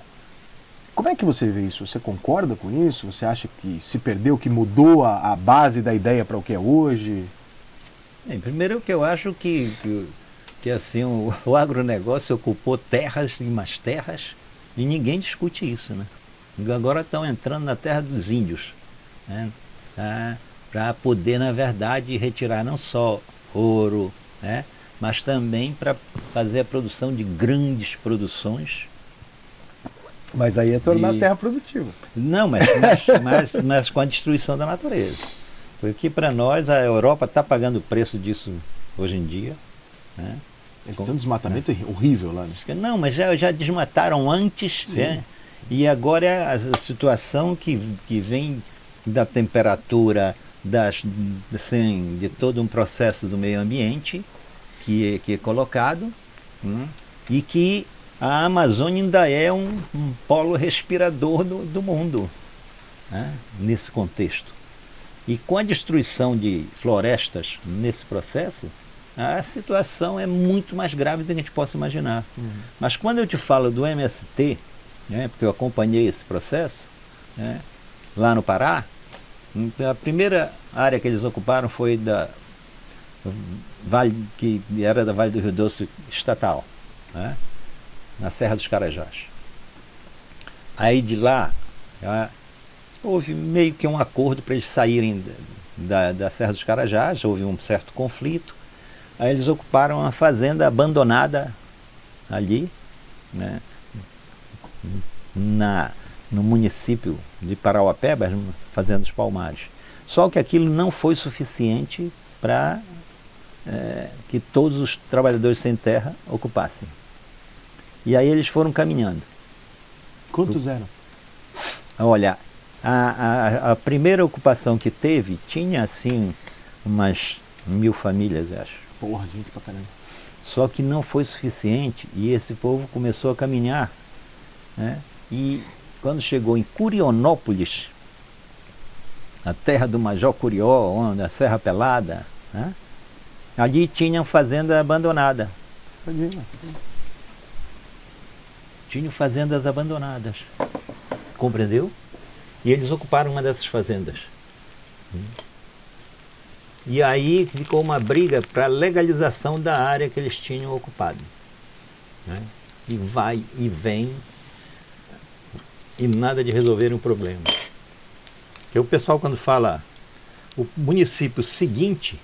A: Como é que você vê isso? Você concorda com isso? Você acha que se perdeu, que mudou a base da ideia para o que é hoje?
B: Primeiro que eu acho que assim, o agronegócio ocupou terras e mais terras e ninguém discute isso, né? Agora estão entrando na terra dos índios, né? Para poder, na verdade, retirar não só ouro, né? Mas também para fazer a produção de grandes produções.
A: Mas aí é tornar a terra produtiva.
B: Não, mas com a destruição da natureza. Porque para nós a Europa está pagando o preço disso hoje em dia, né?
A: Eles têm um desmatamento horrível lá, né?
B: Não, mas já desmataram antes, né? E agora é a situação que vem da temperatura, assim, de todo um processo do meio ambiente que é colocado, e que a Amazônia ainda é um polo respirador do mundo, né? Nesse contexto. E com a destruição de florestas nesse processo, a situação é muito mais grave do que a gente possa imaginar. Mas quando eu te falo do MST, né, porque eu acompanhei esse processo, né, lá no Pará, então a primeira área que eles ocuparam foi que era da Vale do Rio Doce estatal, né, na Serra dos Carajás. Aí de lá, houve meio que um acordo para eles saírem da Serra dos Carajás, houve um certo conflito. Aí eles ocuparam uma fazenda abandonada ali, né, no município de Parauapebas, Fazenda dos Palmares. Só que aquilo não foi suficiente para que todos os trabalhadores sem terra ocupassem. E aí eles foram caminhando.
A: Quantos eram?
B: Olha, a primeira ocupação que teve tinha assim umas 1000 famílias, acho.
A: Porra, gente pra caramba.
B: Só que não foi suficiente e esse povo começou a caminhar, né? E quando chegou em Curionópolis, a terra do Major Curió, da Serra Pelada, né? Ali tinha fazenda abandonada. Tinham fazendas abandonadas. Compreendeu? E eles ocuparam uma dessas fazendas. E aí ficou uma briga para a legalização da área que eles tinham ocupado, né? E vai e vem, e nada de resolver um problema. Porque o pessoal, quando fala o município seguinte,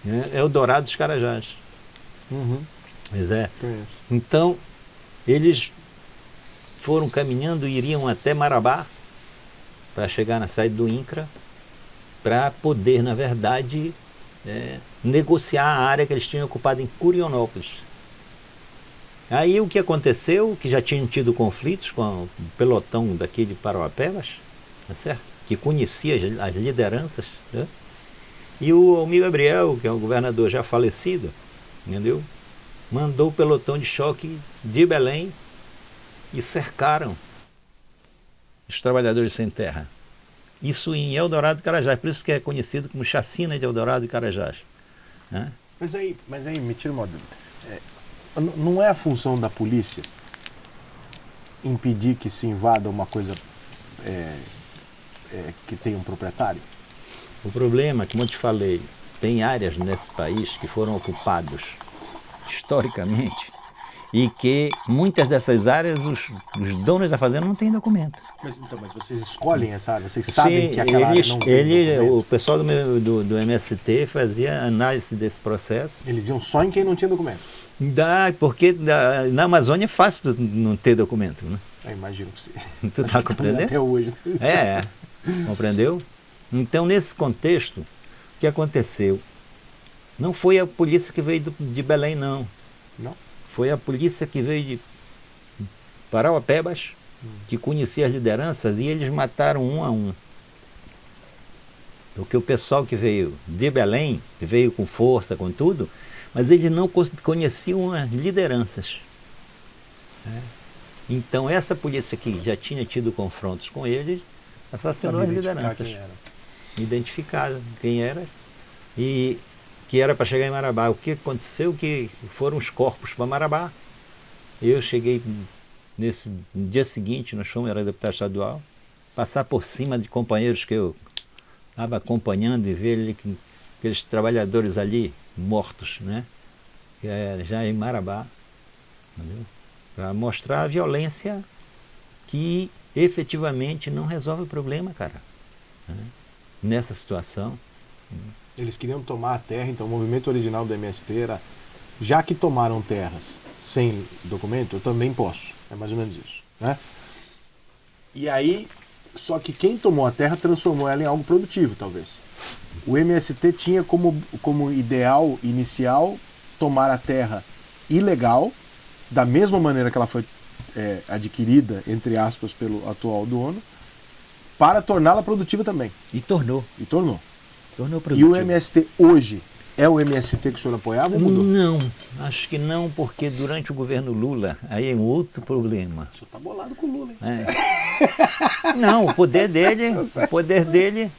B: né, é Eldorado dos Carajás. Pois é. Então, eles foram caminhando e iriam até Marabá, para chegar na saída do INCRA, para poder, na verdade, negociar a área que eles tinham ocupado em Curionópolis. Aí o que aconteceu, que já tinham tido conflitos com o pelotão daqui de Parauapebas, tá certo? Que conhecia as lideranças, né? E o Almir Gabriel, que é um governador já falecido, entendeu? Mandou o pelotão de choque de Belém e cercaram os trabalhadores sem terra. Isso em Eldorado do Carajás, por isso que é conhecido como chacina de Eldorado do Carajás, né?
A: Mas aí, me tira uma dúvida. Não é a função da polícia impedir que se invada uma coisa que tem um proprietário?
B: O problema, como eu te falei, tem áreas nesse país que foram ocupadas historicamente e que muitas dessas áreas os donos da fazenda não têm documento.
A: Mas vocês escolhem essa área? Vocês sabem que aquela área não tem documento?
B: O pessoal do MST fazia análise desse processo.
A: Eles iam só em quem não tinha documento?
B: Porque na Amazônia é fácil não ter documento, né?
A: Eu imagino que sim.
B: Tu tá compreendendo?
A: Até hoje.
B: Compreendeu? Então, nesse contexto, o que aconteceu? Não foi a polícia que veio de Belém, não.
A: Não?
B: Foi a polícia que veio de Parauapebas, que conhecia as lideranças, e eles mataram um a um. Porque o pessoal que veio de Belém, que veio com força, com tudo, mas eles não conheciam as lideranças. Então essa polícia que já tinha tido confrontos com eles, assassinou as lideranças. Identificaram quem era e que era para chegar em Marabá. O que aconteceu? Que foram os corpos para Marabá. Eu cheguei no dia seguinte, nós fomos, era deputado estadual, passar por cima de companheiros que eu estava acompanhando e ver ele aqueles trabalhadores ali mortos, né? Que é já em Marabá, entendeu? Para mostrar a violência que efetivamente não resolve o problema, cara, né? Nessa situação.
A: Eles queriam tomar a terra, então o movimento original do MST era, já que tomaram terras sem documento, eu também posso. É mais ou menos isso, né? E aí, só que quem tomou a terra transformou ela em algo produtivo, talvez. O MST tinha como ideal inicial tomar a terra ilegal, da mesma maneira que ela foi adquirida, entre aspas, pelo atual dono, para torná-la produtiva também.
B: E tornou.
A: E tornou.
B: Tornou
A: E
B: produtivo.
A: o MST hoje é o MST que o senhor apoiava ou mudou?
B: Não, acho que não, porque durante o governo Lula, aí é um outro problema.
A: O senhor tá bolado com o Lula, hein?
B: Não, o poder
A: Tá certo,
B: dele,
A: tá certo.
B: o poder dele,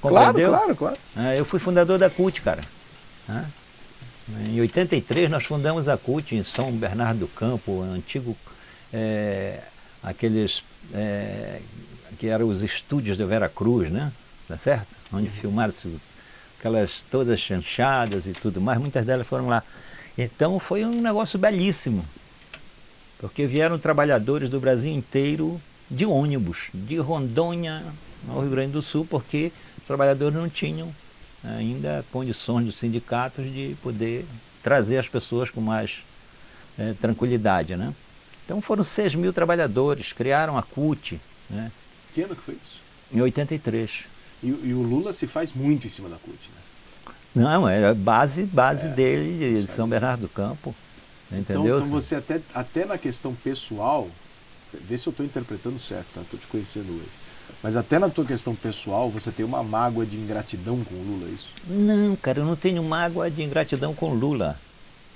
A: Claro,
B: compreendeu?
A: claro.
B: Eu fui fundador da CUT, cara. Em 83 nós fundamos a CUT em São Bernardo do Campo, antigo, aqueles que eram os estúdios da Vera Cruz, né? Tá certo? Onde filmaram-se aquelas todas chanchadas e tudo mais, muitas delas foram lá. Então foi um negócio belíssimo, porque vieram trabalhadores do Brasil inteiro de ônibus, de Rondônia ao Rio Grande do Sul, porque os trabalhadores não tinham ainda condições dos sindicatos de poder trazer as pessoas com mais tranquilidade, né? Então foram 6.000 trabalhadores, criaram a CUT, né?
A: Que ano que foi isso?
B: Em 83.
A: E o Lula se faz muito em cima da CUT, né?
B: Não, é a base dele, de São Bernardo do Campo, entendeu?
A: Então você até na questão pessoal, vê se eu estou interpretando certo, tá? Estou te conhecendo hoje. Mas até na tua questão pessoal, você tem uma mágoa de ingratidão com o Lula, é isso?
B: Não, cara, eu não tenho mágoa de ingratidão com o Lula,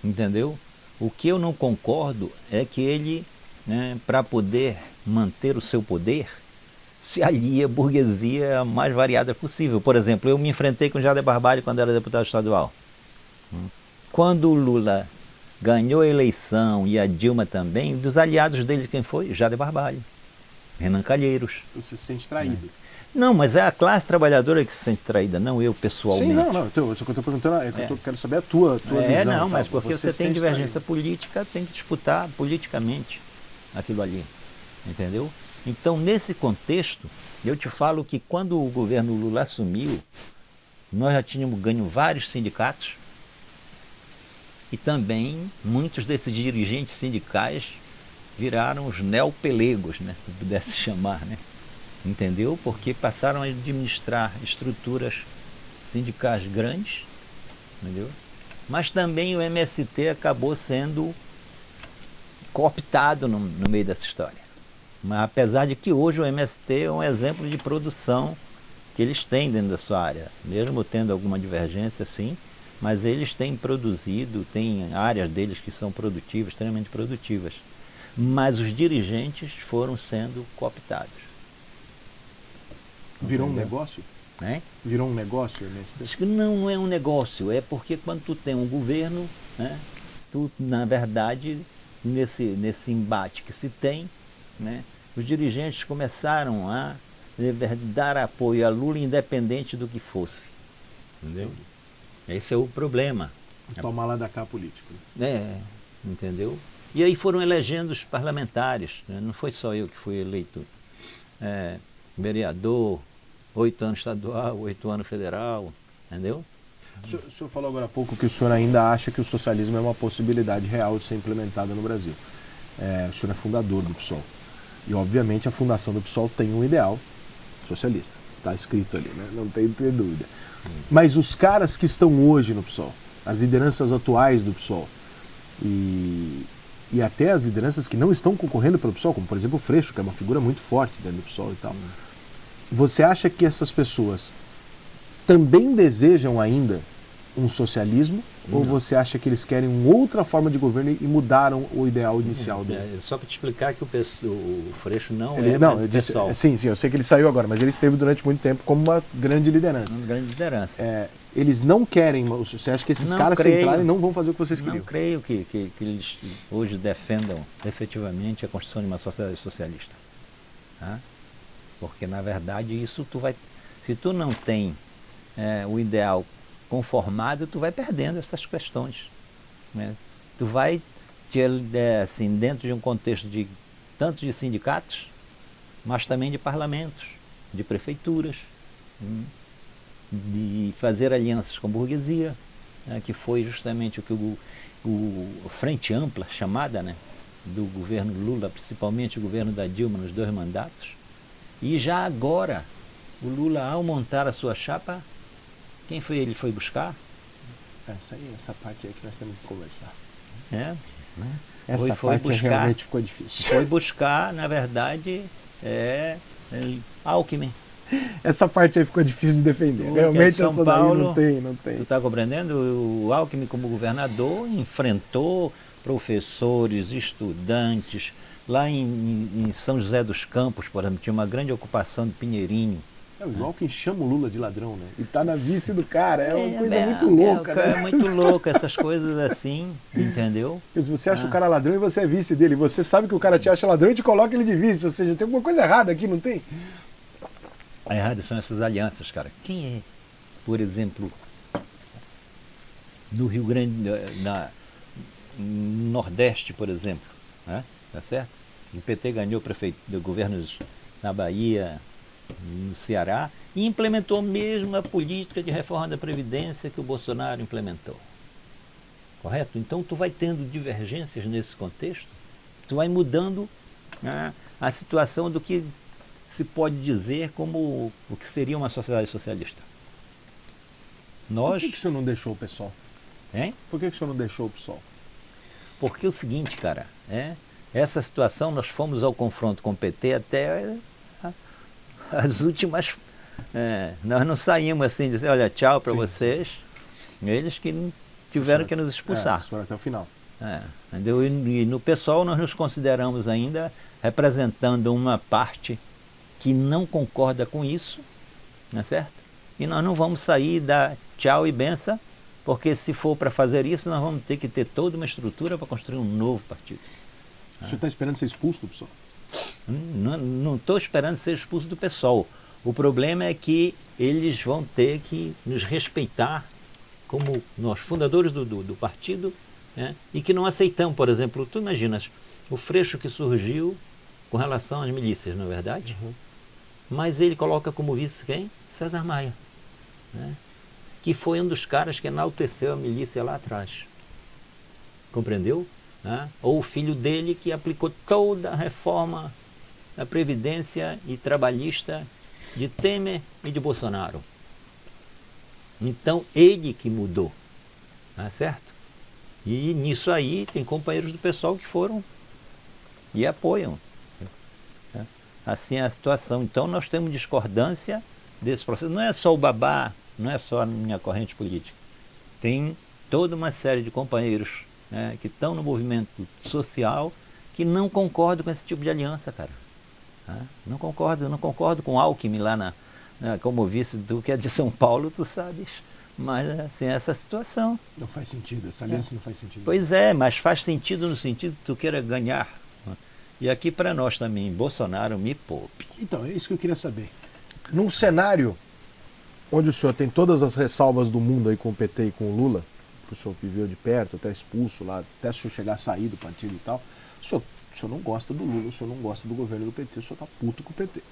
B: entendeu? O que eu não concordo é que ele, né, para poder manter o seu poder, se alia à burguesia mais variada possível. Por exemplo, eu me enfrentei com o Jader Barbalho quando era deputado estadual. Quando o Lula ganhou a eleição e a Dilma também, dos aliados dele quem foi? Jader Barbalho, Renan Calheiros.
A: Você se sente traído.
B: Não, mas é a classe trabalhadora que se sente traída, não eu pessoalmente.
A: Sim, não. Então, isso que eu estou perguntando é que eu quero saber a tua visão.
B: Não, mas porque você tem
A: sente
B: divergência
A: traído.
B: política, tem que disputar politicamente aquilo ali, entendeu? Então, nesse contexto, eu te falo que quando o governo Lula assumiu, nós já tínhamos ganho vários sindicatos e também muitos desses dirigentes sindicais viraram os neopelegos, né, se pudesse chamar, né? Entendeu? Porque passaram a administrar estruturas sindicais grandes, entendeu? Mas também o MST acabou sendo cooptado no meio dessa história. Mas apesar de que hoje o MST é um exemplo de produção que eles têm dentro da sua área, mesmo tendo alguma divergência, sim, mas eles têm produzido, tem áreas deles que são produtivas, extremamente produtivas. Mas os dirigentes foram sendo cooptados.
A: Virou um negócio?
B: Né?
A: Virou um negócio o MST?
B: Acho que não é um negócio, é porque quando tu tem um governo, né, tu, na verdade, nesse embate que se tem, né, os dirigentes começaram a dar apoio a Lula independente do que fosse. Entendeu? Esse é o problema.
A: Tomar lá da cá político. Né?
B: Entendeu? E aí foram elegendo os parlamentares, né? Não foi só eu que fui eleito vereador, 8 anos estadual, 8 anos federal, entendeu?
A: O senhor falou agora há pouco que o senhor ainda acha que o socialismo é uma possibilidade real de ser implementada no Brasil. O senhor é fundador do PSOL. E, obviamente, a fundação do PSOL tem um ideal socialista. Está escrito ali, né? Não tem dúvida. Mas os caras que estão hoje no PSOL, as lideranças atuais do PSOL, e até as lideranças que não estão concorrendo pelo PSOL, como, por exemplo, o Freixo, que é uma figura muito forte dentro do PSOL e tal. Você acha que essas pessoas também desejam ainda um socialismo? Ou você acha que eles querem uma outra forma de governo e mudaram o ideal inicial dele?
B: Só para te explicar que o Freixo não
A: eu disse, sim, eu sei que ele saiu agora, mas ele esteve durante muito tempo como uma grande liderança.
B: Uma grande liderança.
A: Eles não querem, você acha que esses caras se entrarem não vão fazer o que vocês queriam?
B: Não creio que eles hoje defendam efetivamente a construção de uma sociedade socialista. Tá? Porque, na verdade, isso se tu não tem o ideal conformado, tu vai perdendo essas questões, né? Tu vai, assim, dentro de um contexto de tanto de sindicatos, mas também de parlamentos, de prefeituras, de fazer alianças com a burguesia, né, que foi justamente o que o Frente Ampla, chamada, né, do governo Lula, principalmente o governo da Dilma nos 2 mandatos. E já agora, o Lula, ao montar a sua chapa, quem foi ele foi buscar?
A: Essa parte aí que nós temos que conversar.
B: Né?
A: Essa parte realmente ficou difícil.
B: Foi buscar, na verdade, Alckmin.
A: Essa parte aí ficou difícil de defender.
B: Porque
A: Realmente
B: São
A: essa
B: Paulo,
A: daí não tem.
B: Tu está compreendendo? O Alckmin, como governador, enfrentou professores, estudantes. Lá em São José dos Campos, por exemplo, tinha uma grande ocupação de Pinheirinho.
A: O Alckmin chama o Lula de ladrão, né? E tá na vice do cara. É uma coisa muito louca, né?
B: É muito louca essas coisas assim, entendeu?
A: Se você acha o cara ladrão e você é vice dele, você sabe que o cara te acha ladrão e te coloca ele de vice. Ou seja, tem alguma coisa errada aqui, não tem?
B: Erradas são essas alianças, cara. Quem é, por exemplo, no Rio Grande, no Nordeste, por exemplo, né? Tá certo? O PT ganhou governos na Bahia, no Ceará, e implementou mesmo a política de reforma da Previdência que o Bolsonaro implementou. Correto? Então tu vai tendo divergências nesse contexto, tu vai mudando, né, a situação do que se pode dizer como o que seria uma sociedade socialista.
A: Por que o senhor não deixou o PSOL?
B: Hein?
A: Por que o senhor não deixou o PSOL?
B: Porque é o seguinte, cara, essa situação nós fomos ao confronto com o PT até as últimas... nós não saímos assim, dizer, olha, tchau para vocês. Eles que tiveram que nos expulsar.
A: Foram até o final.
B: Entendeu? E no PSOL nós nos consideramos ainda representando uma parte que não concorda com isso, não é certo? E nós não vamos sair da tchau e benção, porque se for para fazer isso, nós vamos ter que ter toda uma estrutura para construir um novo partido.
A: O senhor está esperando ser expulso do PSOL?
B: Não estou esperando ser expulso do PSOL. O problema é que eles vão ter que nos respeitar como nós, fundadores do partido, né? E que não aceitamos, por exemplo, tu imaginas, o Freixo que surgiu com relação às milícias, não é verdade?
A: Uhum.
B: Mas ele coloca como vice quem? César Maia, né? Que foi um dos caras que enalteceu a milícia lá atrás. Compreendeu? Né? Ou o filho dele que aplicou toda a reforma da Previdência e trabalhista de Temer e de Bolsonaro. Então ele que mudou, não é certo? E nisso aí tem companheiros do pessoal que foram e apoiam. Assim é a situação. Então nós temos discordância desse processo. Não é só o Babá, não é só a minha corrente política. Tem toda uma série de companheiros, né, que estão no movimento social que não concordam com esse tipo de aliança, cara. Não concordo com o Alckmin lá como vice do que é de São Paulo, tu sabes. Mas assim, essa situação.
A: Não faz sentido, essa aliança não faz sentido.
B: Pois é, mas faz sentido no sentido que tu queira ganhar. E aqui para nós também, Bolsonaro me poupe.
A: Então, é isso que eu queria saber. Num cenário onde o senhor tem todas as ressalvas do mundo aí com o PT e com o Lula, que o senhor viveu de perto, até expulso lá, até o senhor chegar a sair do partido e tal, o senhor não gosta do Lula, o senhor não gosta do governo do PT, o senhor tá puto com o PT.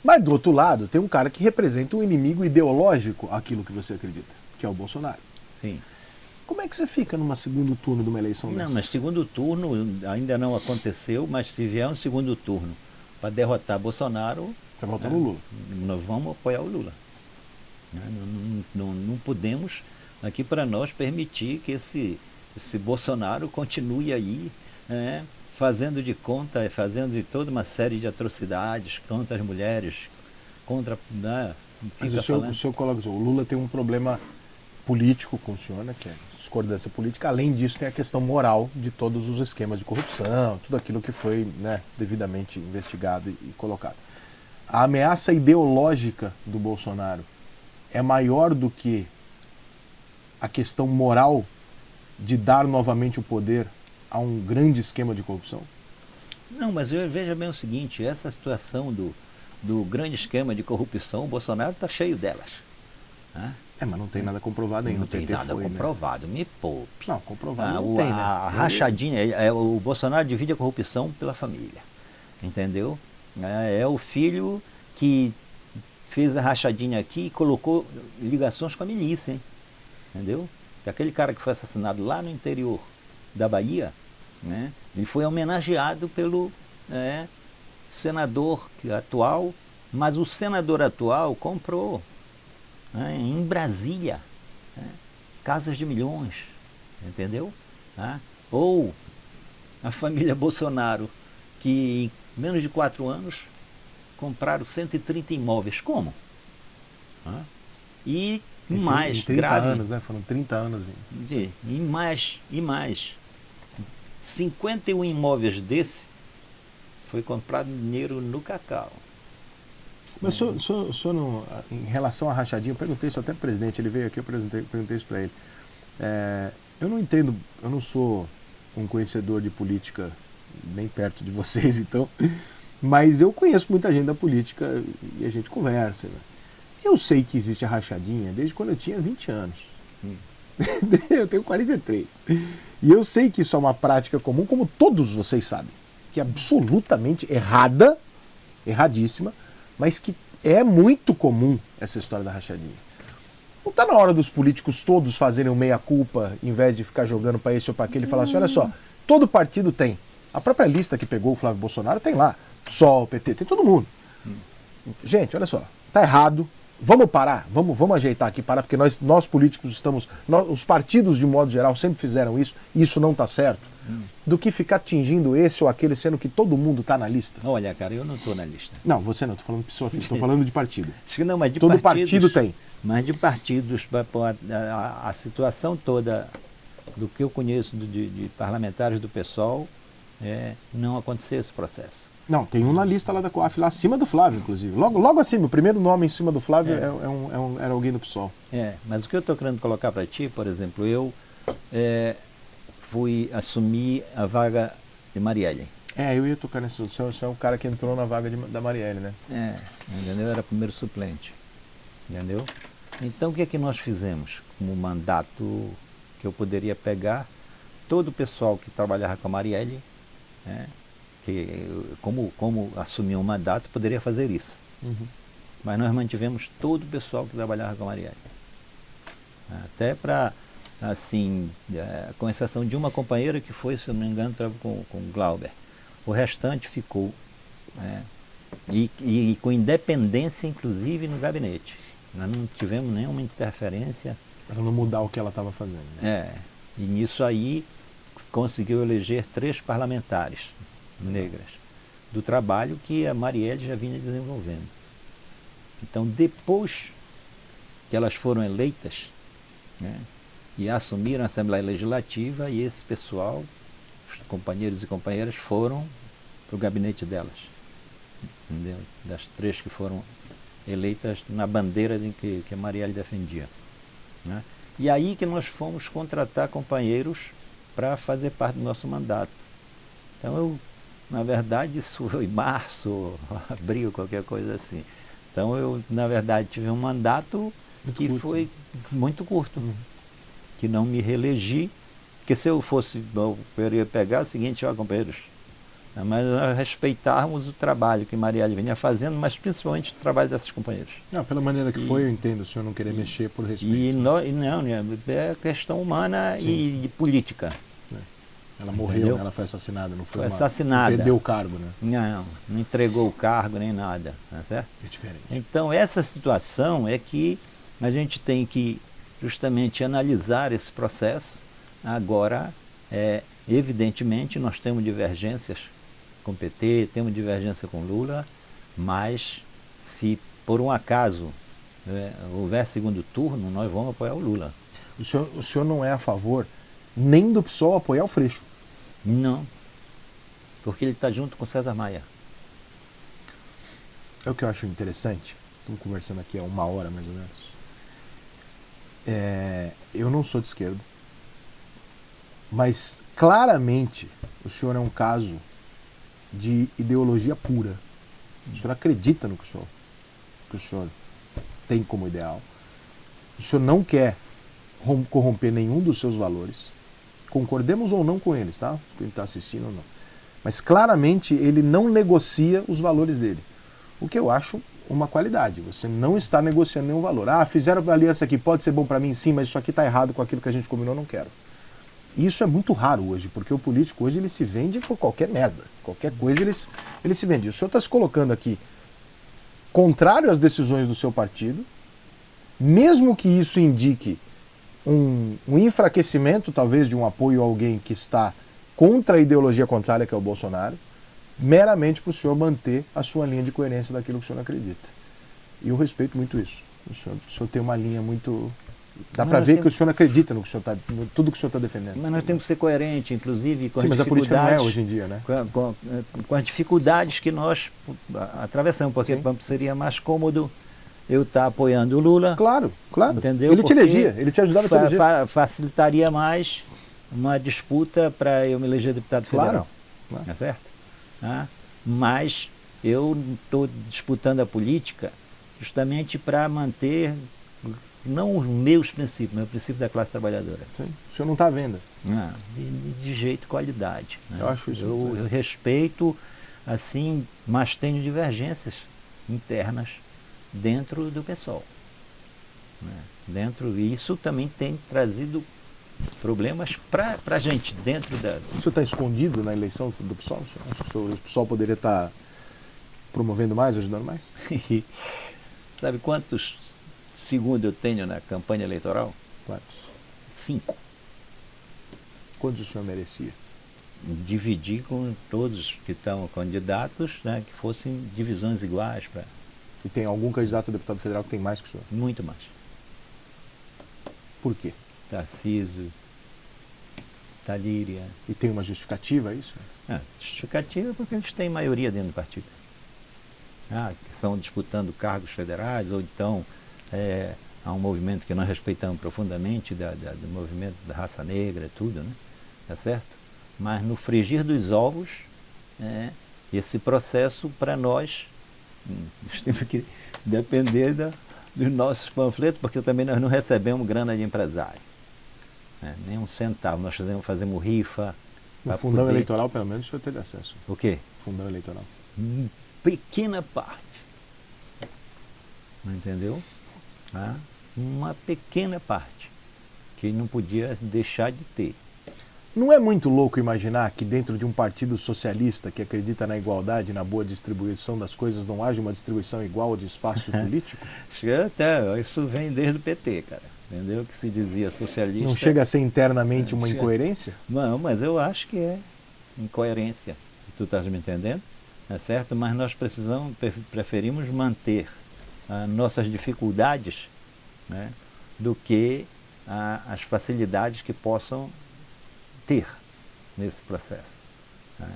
A: Mas do outro lado, tem um cara que representa um inimigo ideológico àquilo que você acredita, que é o Bolsonaro.
B: Sim.
A: Como é que você fica num segundo turno de uma eleição dessa?
B: Não, mas segundo turno ainda não aconteceu, mas se vier um segundo turno para derrotar Bolsonaro...
A: Você volta no Lula.
B: Nós vamos apoiar o Lula. Não podemos, aqui para nós, permitir que esse Bolsonaro continue aí, fazendo de conta, fazendo de toda uma série de atrocidades contra as mulheres, contra...
A: Mas o senhor coloca, o Lula tem um problema político com o senhor, né, que é discordância política. Além disso, tem a questão moral de todos os esquemas de corrupção, tudo aquilo que foi, né, devidamente investigado e colocado. A ameaça ideológica do Bolsonaro é maior do que a questão moral de dar novamente o poder a um grande esquema de corrupção?
B: Não, mas veja bem o seguinte, essa situação do grande esquema de corrupção, o Bolsonaro está cheio delas.
A: Mas não tem nada comprovado ainda.
B: Não tem nada comprovado, me poupe.
A: Não, comprovado não tem, né?
B: A rachadinha, o Bolsonaro divide a corrupção pela família, entendeu? É o filho que fez a rachadinha aqui e colocou ligações com a milícia, hein? Entendeu? Aquele cara que foi assassinado lá no interior da Bahia, né? Ele foi homenageado pelo senador atual, mas o senador atual comprou, né, em Brasília, né, casas de milhões, entendeu? Ou a família Bolsonaro, que em menos de 4 anos compraram 130 imóveis. Como? E mais
A: 30
B: grave,
A: anos, né? Foram 30 anos.
B: E mais. 51 imóveis desse foi comprado dinheiro no cacau.
A: Mas o senhor não, em relação à rachadinha, eu perguntei isso até para o presidente, ele veio aqui, eu perguntei isso para ele. Eu não entendo, eu não sou um conhecedor de política nem perto de vocês, então, mas eu conheço muita gente da política e a gente conversa, né? Eu sei que existe a rachadinha desde quando eu tinha 20 anos. Eu tenho 43. E eu sei que isso é uma prática comum, como todos vocês sabem, que é absolutamente errada, erradíssima, mas que é muito comum essa história da rachadinha. Não está na hora dos políticos todos fazerem um meia-culpa, em vez de ficar jogando para esse ou para aquele e falar assim, olha só, todo partido tem. A própria lista que pegou o Flávio Bolsonaro tem lá. PSOL, PT, tem todo mundo. Gente, olha só, tá errado. Vamos parar, vamos ajeitar aqui, parar, porque nós políticos estamos, os partidos de um modo geral sempre fizeram isso, e isso não está certo, do que ficar atingindo esse ou aquele, sendo que todo mundo está na lista.
B: Olha, cara, eu não estou na lista.
A: Não, você não, estou falando de pessoa, estou falando de partido.
B: Não, mas de
A: todo
B: partidos,
A: partido tem.
B: Mas de partidos, a situação toda do que eu conheço de parlamentares do PSOL, não aconteceu esse processo.
A: Não, tem um na lista lá da COAF, lá acima do Flávio, inclusive. Logo acima, o primeiro nome em cima do Flávio era alguém do PSOL.
B: Mas o que eu estou querendo colocar para ti, por exemplo, eu fui assumir a vaga de Marielle.
A: Eu ia tocar nesse. O senhor é o cara que entrou na vaga da Marielle, né?
B: Entendeu? Era primeiro suplente. Entendeu? Então o que é que nós fizemos como mandato que eu poderia pegar todo o pessoal que trabalhava com a Marielle, que como assumir um mandato, poderia fazer isso. Mas nós mantivemos todo o pessoal que trabalhava com a Marielle. Até para, assim, com exceção de uma companheira que foi, se eu não me engano, com o Glauber. O restante ficou. E com independência, inclusive, no gabinete. Nós não tivemos nenhuma interferência.
A: Para não mudar o que ela estava fazendo. Né?
B: E nisso aí conseguiu eleger 3 parlamentares negras do trabalho que a Marielle já vinha desenvolvendo. Então, depois que elas foram eleitas, e assumiram a Assembleia Legislativa, e esse pessoal, os companheiros e companheiras, foram para o gabinete delas. Entendeu? Das 3 que foram eleitas na bandeira que a Marielle defendia. Né? E aí que nós fomos contratar companheiros para fazer parte do nosso mandato. Então eu, na verdade, isso foi em março, abril, qualquer coisa assim. Então eu, na verdade, tive um mandato que foi muito curto, que não me reelegi, porque se eu fosse, eu ia pegar o seguinte, companheiros, mas nós respeitarmos o trabalho que Marielle vinha fazendo, mas principalmente o trabalho dessas companheiras.
A: Não, pela maneira que foi, eu entendo o senhor não querer mexer por respeito.
B: Não, é questão humana e de política.
A: Ela morreu, ela foi assassinada, não foi
B: assassinada.
A: Não perdeu o cargo, né?
B: Não entregou o cargo nem nada, tá certo?
A: É diferente.
B: Então essa situação é que a gente tem que justamente analisar esse processo. Agora, evidentemente, nós temos divergências com o PT, temos divergência com Lula, mas se por um acaso houver segundo turno, nós vamos apoiar o Lula.
A: O senhor não é a favor nem do PSOL apoiar o Freixo?
B: Não, porque ele está junto com César Maia.
A: É o que eu acho interessante. Estamos conversando aqui há 1 hora, mais ou menos. Eu não sou de esquerda, mas claramente o senhor é um caso de ideologia pura. O senhor acredita no que o senhor tem como ideal. o senhor não quer corromper nenhum dos seus valores, concordemos ou não com eles, tá? Quem está assistindo ou não. Mas claramente ele não negocia os valores dele. O que eu acho uma qualidade. Você não está negociando nenhum valor. Ah, fizeram a aliança aqui, pode ser bom para mim sim, mas isso aqui está errado com aquilo que a gente combinou, não quero. Isso é muito raro hoje, porque o político hoje ele se vende por qualquer merda. Qualquer coisa ele se vende. O senhor está se colocando aqui contrário às decisões do seu partido, mesmo que isso indique um enfraquecimento, talvez, de um apoio a alguém que está contra a ideologia contrária, que é o Bolsonaro, meramente para o senhor manter a sua linha de coerência daquilo que o senhor acredita. E eu respeito muito isso. O senhor tem uma linha muito... Dá para ver que o senhor acredita no que o senhor tá, tudo que o senhor está defendendo.
B: Mas nós temos que ser coerentes, inclusive, com
A: Sim,
B: as
A: mas a política não é
B: dificuldades...
A: hoje em dia, né?
B: Com as dificuldades que nós atravessamos, porque
A: Sim.
B: seria mais cômodo eu estar apoiando o Lula.
A: Claro, claro.
B: Entendeu?
A: Ele te
B: Porque
A: elegia, ele te ajudava a te eleger.
B: Facilitaria mais uma disputa para eu me eleger deputado federal.
A: Claro.
B: Não é certo? Ah, mas eu estou disputando a política justamente para manter não os meus princípios, mas o princípio da classe trabalhadora.
A: Sim. O senhor não está à venda.
B: Ah, de jeito e qualidade. Né?
A: Eu acho isso.
B: Eu respeito, assim, mas tenho divergências internas dentro do PSOL. Né? E isso também tem trazido problemas para a gente, dentro da...
A: O senhor está escondido na eleição do PSOL? Acho que o PSOL poderia estar promovendo mais, ajudando mais?
B: Sabe quantos segundos eu tenho na campanha eleitoral?
A: Quantos?
B: 5.
A: Quantos o senhor merecia?
B: Dividir com todos que estão candidatos, né, que fossem divisões iguais para...
A: E tem algum candidato a deputado federal que tem mais que o senhor?
B: Muito mais.
A: Por quê?
B: Tarcísio, Talíria.
A: E tem uma justificativa isso?
B: Justificativa porque eles têm maioria dentro do partido. Que estão disputando cargos federais, ou então há um movimento que nós respeitamos profundamente, do movimento da raça negra, tudo, né? Tá certo? Mas no frigir dos ovos, esse processo para nós temos que depender dos nossos panfletos, porque também nós não recebemos grana de empresário. Nem um centavo. Nós fazemos rifa.
A: No fundão eleitoral, pelo menos, o senhor teve acesso.
B: O quê?
A: Fundão eleitoral.
B: Pequena parte. Entendeu? Uma pequena parte que não podia deixar de ter.
A: Não é muito louco imaginar que dentro de um partido socialista que acredita na igualdade, na boa distribuição das coisas, não haja uma distribuição igual de espaço político?
B: Isso vem desde o PT, cara. Entendeu? Que se dizia socialista.
A: Não chega a ser internamente uma incoerência?
B: Não, mas eu acho que é incoerência. Tu estás me entendendo? É certo? Mas nós preferimos manter nossas dificuldades, né, do que as facilidades que possam ter nesse processo. Né?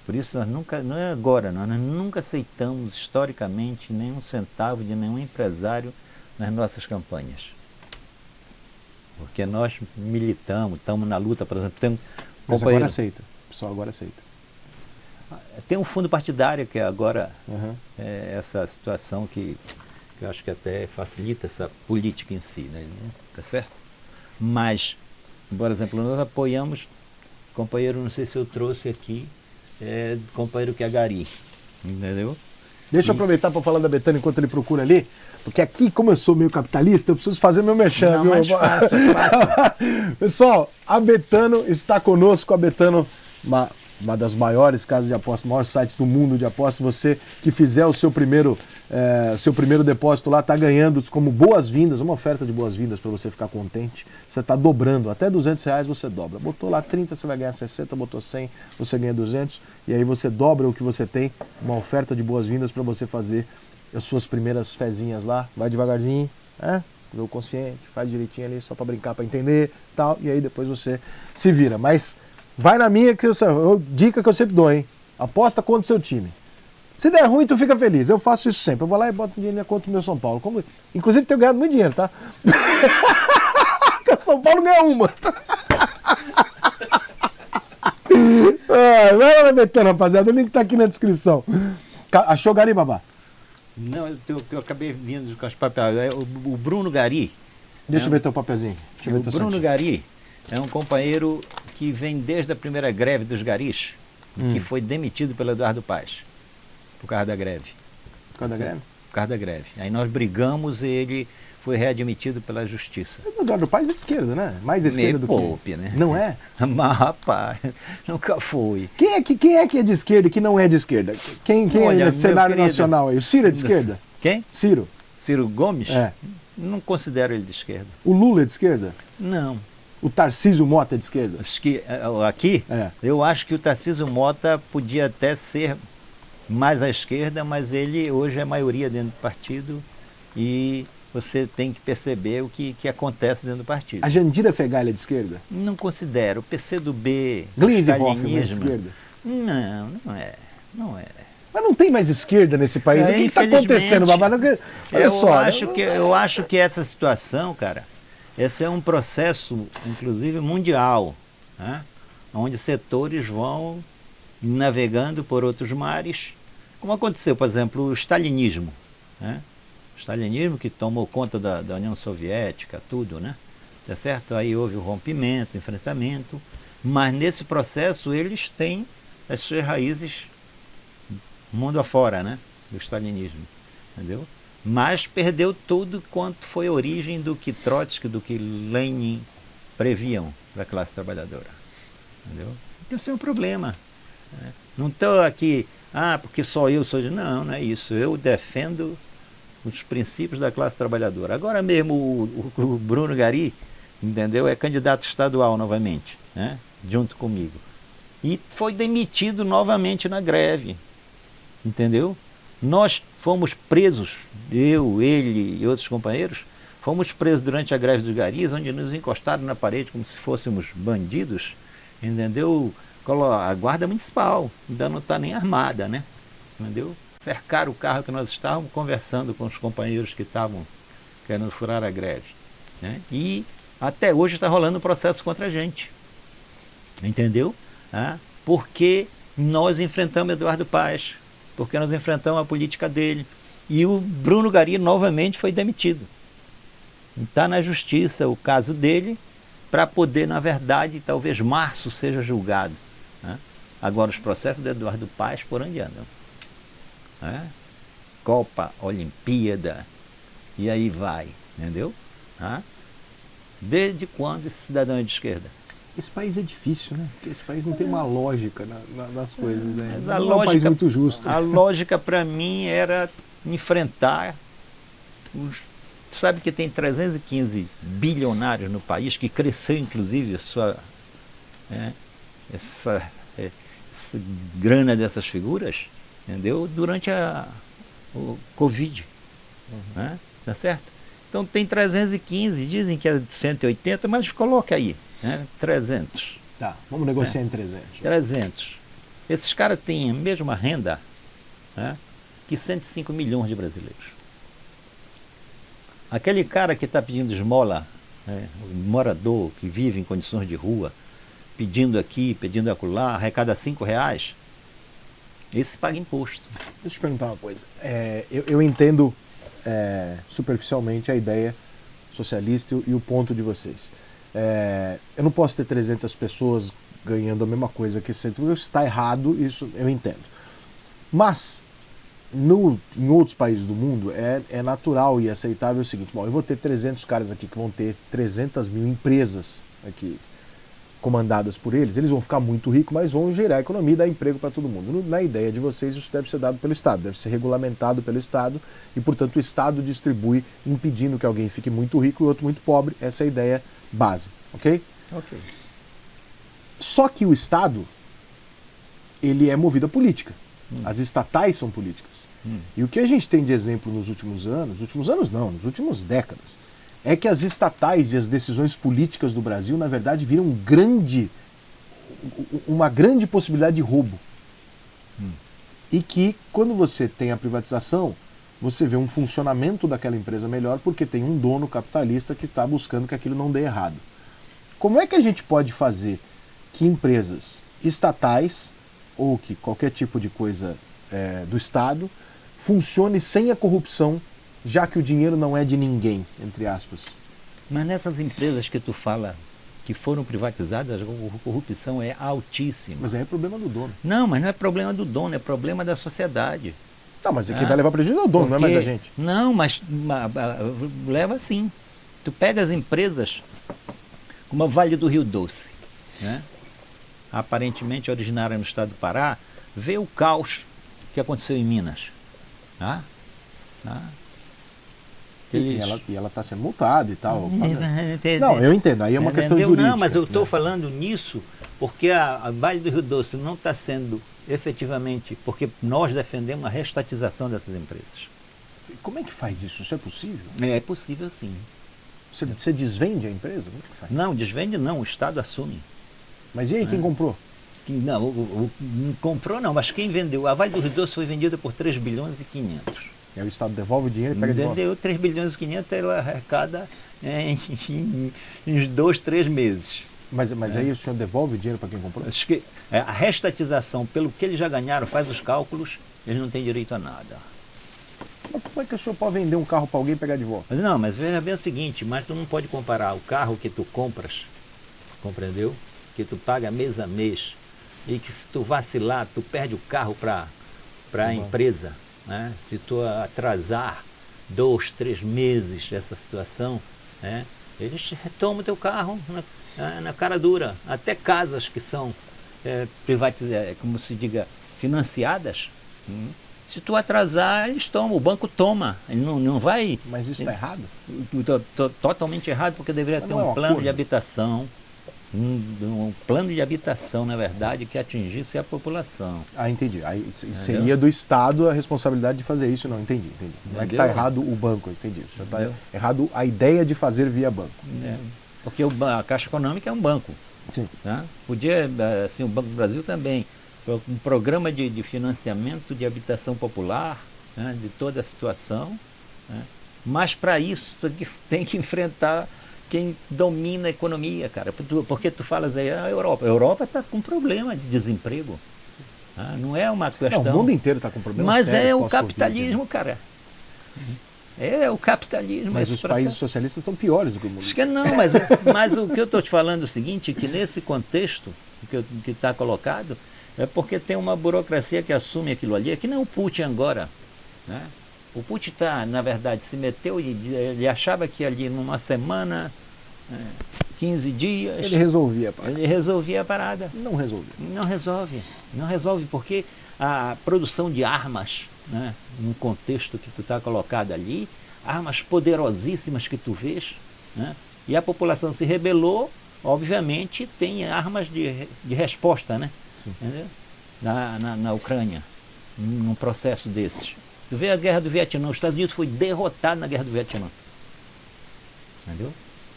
B: Por isso nós nunca, não é agora, nós nunca aceitamos historicamente nenhum centavo de nenhum empresário nas nossas campanhas. Porque nós militamos, estamos na luta, por exemplo, tem um
A: Mas agora aceita, o pessoal agora aceita.
B: Tem um fundo partidário que agora essa situação que eu acho que até facilita essa política em si, né? Tá certo? Mas, por exemplo, nós apoiamos, companheiro, não sei se eu trouxe aqui, companheiro que é Gari, entendeu?
A: Deixa eu aproveitar para falar da Betânia enquanto ele procura ali, porque aqui, como eu sou meio capitalista, eu preciso fazer meu merchan.
B: Não, mas fácil.
A: Pessoal, a Betano está conosco, a Betano, uma das maiores casas de apostas, maiores sites do mundo de apostas. Você que fizer o seu primeiro depósito lá, está ganhando como boas-vindas, uma oferta de boas-vindas para você ficar contente. Você está dobrando, até R$200 você dobra. Botou lá 30, você vai ganhar 60, botou 100, você ganha 200, e aí você dobra o que você tem, uma oferta de boas-vindas para você fazer as suas primeiras fezinhas lá. Vai devagarzinho, vê o consciente, faz direitinho ali, só para brincar, para entender, tal, e aí depois você se vira. Mas vai na minha, dica que eu sempre dou, hein? Aposta contra o seu time. Se der ruim, tu fica feliz. Eu faço isso sempre. Eu vou lá e boto dinheiro na conta do meu São Paulo. Inclusive, tenho ganhado muito dinheiro, tá? Porque o São Paulo ganha uma. Vai lá na Betano, rapaziada. O link tá aqui na descrição. Achou Gari, babá?
B: Não, eu acabei vindo com as papéis. O Bruno Gari,
A: Deixa eu ver teu papelzinho.
B: O Bruno Gari é um companheiro que vem desde a primeira greve dos garis, que foi demitido pelo Eduardo Paes, por causa da greve.
A: Por causa da greve?
B: Por causa da greve. Aí nós brigamos e ele foi readmitido pela justiça.
A: O Eduardo Paes é de esquerda, né? Mais esquerda do
B: que... né?
A: Não é?
B: Mas, rapaz, nunca foi.
A: Quem é que é de esquerda e que não é de esquerda? Quem é nesse cenário nacional aí? O Ciro é de esquerda?
B: Quem?
A: Ciro.
B: Ciro Gomes?
A: É.
B: Não considero ele de esquerda.
A: O Lula é de esquerda?
B: Não.
A: O Tarcísio Mota é de esquerda?
B: Acho que aqui, eu acho que o Tarcísio Mota podia até ser mais à esquerda, mas ele hoje é maioria dentro do partido e você tem que perceber o que acontece dentro do partido.
A: A Jandira Fegali é de esquerda?
B: Não considero. O PCdoB,
A: Gleisi Hoffmann é de esquerda?
B: Não, não é. Não é.
A: Mas não tem mais esquerda nesse país. O que está acontecendo, Babado? Olha só.
B: Eu acho que essa situação, cara, esse é um processo, inclusive, mundial, né? Onde setores vão navegando por outros mares, como aconteceu, por exemplo, o stalinismo, né? O stalinismo que tomou conta da União Soviética, tudo, né? Tá certo? Aí houve o rompimento, enfrentamento, mas nesse processo eles têm as suas raízes mundo afora, né? Do stalinismo, entendeu? Mas perdeu tudo quanto foi a origem do que Trotsky, do que Lenin previam para a classe trabalhadora, entendeu? Esse é um problema. Né? Não estou aqui, porque só eu sou... Não, não é isso. Eu defendo os princípios da classe trabalhadora. Agora mesmo o Bruno Gari, entendeu? É candidato estadual novamente, né? Junto comigo. E foi demitido novamente na greve. Entendeu? Nós fomos presos, eu, ele e outros companheiros, fomos presos durante a greve dos garis, onde nos encostaram na parede como se fôssemos bandidos, entendeu? A guarda municipal, ainda não está nem armada, né? Entendeu? Cercaram o carro que nós estávamos conversando com os companheiros que estavam querendo furar a greve, né? E até hoje está rolando um processo contra a gente, entendeu? Porque nós enfrentamos Eduardo Paes, porque nós enfrentamos a política dele. E o Bruno Gari novamente foi demitido. Está na justiça o caso dele, para poder, na verdade, talvez março seja julgado. Né? Agora, os processos do Eduardo Paes, por onde andam? Né? Copa, Olimpíada, e aí vai, entendeu? Desde quando esse cidadão é de esquerda?
A: Esse país é difícil, né? Porque esse país não tem uma lógica nas coisas, né?
B: Não
A: é um país muito justo.
B: A lógica para mim era enfrentar sabe que tem 315 bilionários no país, que cresceu inclusive essa grana dessas figuras, entendeu? Durante o Covid, né? Tá certo? Então tem 315, dizem que é 180, mas coloca aí. 300.
A: Tá, vamos negociar em 300.
B: 300. Esses caras têm a mesma renda, né, que 105 milhões de brasileiros. Aquele cara que está pedindo esmola, o morador que vive em condições de rua, pedindo aqui, pedindo acolá, arrecada R$5, esse paga imposto.
A: Deixa eu te perguntar uma coisa. Eu entendo superficialmente a ideia socialista e o ponto de vocês. Eu não posso ter 300 pessoas ganhando a mesma coisa que 100, porque isso está errado, isso eu entendo. Mas, em outros países do mundo, é natural e aceitável o seguinte: bom, eu vou ter 300 caras aqui que vão ter 300 mil empresas aqui comandadas por eles vão ficar muito ricos, mas vão gerar economia e dar emprego para todo mundo. Na ideia de vocês, isso deve ser dado pelo Estado, deve ser regulamentado pelo Estado e, portanto, o Estado distribui, impedindo que alguém fique muito rico e outro muito pobre. Essa é a ideia base, ok?
B: Ok.
A: Só que o Estado, ele é movido a política. As estatais são políticas. E o que a gente tem de exemplo nos últimos nas últimas décadas, é que as estatais e as decisões políticas do Brasil, na verdade, viram uma grande possibilidade de roubo. E que, quando você tem a privatização, você vê um funcionamento daquela empresa melhor porque tem um dono capitalista que está buscando que aquilo não dê errado. Como é que a gente pode fazer que empresas estatais, ou que qualquer tipo de coisa do Estado, funcione sem a corrupção, já que o dinheiro não é de ninguém, entre aspas?
B: Mas nessas empresas que tu fala que foram privatizadas, a corrupção é altíssima.
A: Mas aí é problema do dono.
B: Não, mas não é problema do dono, é problema da sociedade.
A: Não, mas quem vai levar prejuízo é o dono, não é mais a gente.
B: Não, mas leva sim. Tu pega as empresas como a Vale do Rio Doce, né? Aparentemente originária no estado do Pará, vê o caos que aconteceu em Minas. Tá?
A: E ela está sendo multada e tal. Não, eu entendo, aí é uma questão jurídica.
B: Não, mas eu estou falando nisso porque a Vale do Rio Doce não está sendo efetivamente, porque nós defendemos a reestatização dessas empresas.
A: Como é que faz isso? Isso é possível?
B: É possível sim.
A: Você desvende a empresa? Como é que faz?
B: Não, desvende não, o Estado assume.
A: Mas e aí, quem comprou?
B: Não, comprou não, mas quem vendeu? A Vale do Rio Doce foi vendida por 3 bilhões e 500.
A: E aí o Estado devolve o dinheiro e pega de volta?
B: Vendeu 3 bilhões e 500, ela arrecada em 2, 3 meses.
A: Mas aí o senhor devolve o dinheiro para quem comprou?
B: Acho que a reestatização, pelo que eles já ganharam, faz os cálculos, eles não têm direito a nada.
A: Mas como é que o senhor pode vender um carro para alguém e pegar de volta?
B: Não, mas veja bem o seguinte, mas tu não pode comparar o carro que tu compras, compreendeu? Que tu paga mês a mês, e que se tu vacilar, tu perde o carro para a empresa, né? Se tu atrasar 2, 3 meses essa situação, né? Eles retomam o teu carro na cara dura. Até casas que são privatizadas, como se diga, financiadas, se tu atrasar, eles tomam, o banco toma, ele não vai...
A: Mas isso está errado?
B: Totalmente errado, porque deveria ter um plano de habitação, um plano de habitação, na verdade, que atingisse a população.
A: Ah, entendi. Aí seria do Estado a responsabilidade de fazer isso, não, entendi. Não é que está errado o banco, entendi. Está errado a ideia de fazer via banco.
B: Porque a Caixa Econômica é um banco.
A: Sim.
B: Tá? Podia, assim, o Banco do Brasil também, um programa de financiamento de habitação popular, né, de toda a situação, né? Mas para isso tem que enfrentar quem domina a economia, cara. Porque tu falas aí, a Europa está com problema de desemprego. Tá? Não é uma questão...
A: Não, o mundo inteiro está com problema
B: Mas
A: sério
B: é o capitalismo, cara. É o capitalismo.
A: Mas os países socialistas estão piores do que o mundo.
B: Acho que não, mas o que eu estou te falando é o seguinte, que nesse contexto que está colocado, é porque tem uma burocracia que assume aquilo ali, é que nem o Putin agora, né? O Putin na verdade, se meteu e ele achava que ali numa semana, 15 dias...
A: Ele resolvia a parada.
B: Ele resolvia a parada.
A: Não resolve.
B: Não resolve porque a produção de armas, né, no contexto que tu está colocado ali, armas poderosíssimas que tu vês, né, e a população se rebelou, obviamente tem armas de resposta, né? Entendeu? Na Ucrânia, num processo desses. Tu vê a guerra do Vietnã, os Estados Unidos foi derrotado na guerra do Vietnã. Entendeu?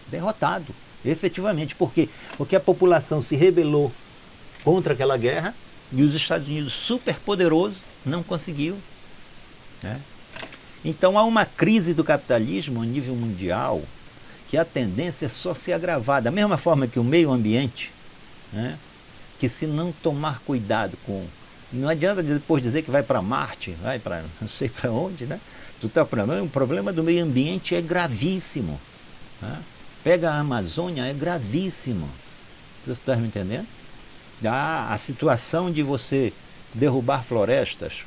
B: Derrotado, efetivamente. Por quê? Porque a população se rebelou contra aquela guerra e os Estados Unidos, super poderoso, não conseguiu. Né? Então há uma crise do capitalismo a nível mundial que a tendência é só se agravar. Da mesma forma que o meio ambiente, né, que se não tomar cuidado com... Não adianta depois dizer que vai para Marte, vai para não sei para onde, né? O problema do meio ambiente é gravíssimo. Né? Pega a Amazônia, é gravíssimo. Você está me entendendo? A situação de você derrubar florestas,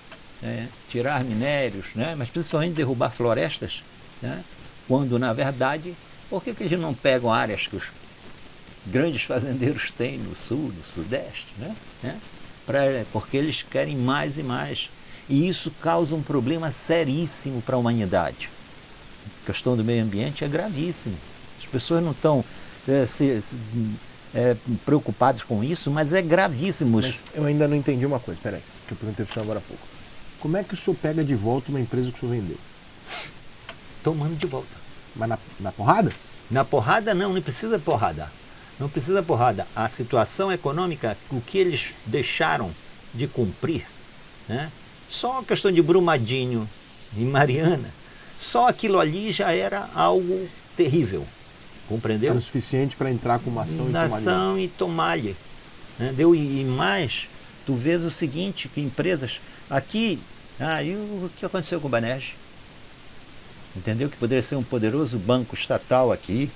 B: tirar minérios, né? Mas principalmente derrubar florestas, né? Quando na verdade, por que eles não pegam áreas que os grandes fazendeiros têm no sul, no sudeste, né? Porque eles querem mais e mais. E isso causa um problema seríssimo para a humanidade. A questão do meio ambiente é gravíssimo. As pessoas não estão preocupadas com isso, mas é gravíssimo.
A: Mas eu ainda não entendi uma coisa, peraí, que eu perguntei para o senhor agora há pouco. Como é que o senhor pega de volta uma empresa que o senhor vendeu?
B: Tomando de volta.
A: Mas na porrada?
B: Na porrada não precisa porrada. Não precisa porrada. A situação econômica, o que eles deixaram de cumprir, né? Só a questão de Brumadinho e Mariana, só aquilo ali já era algo terrível. Compreendeu?
A: Era o suficiente para entrar com uma ação
B: e tomar-lhe. Entendeu? E mais, tu vês o seguinte, que empresas... Aqui, e o que aconteceu com o Banerj? Entendeu? Que poderia ser um poderoso banco estatal aqui,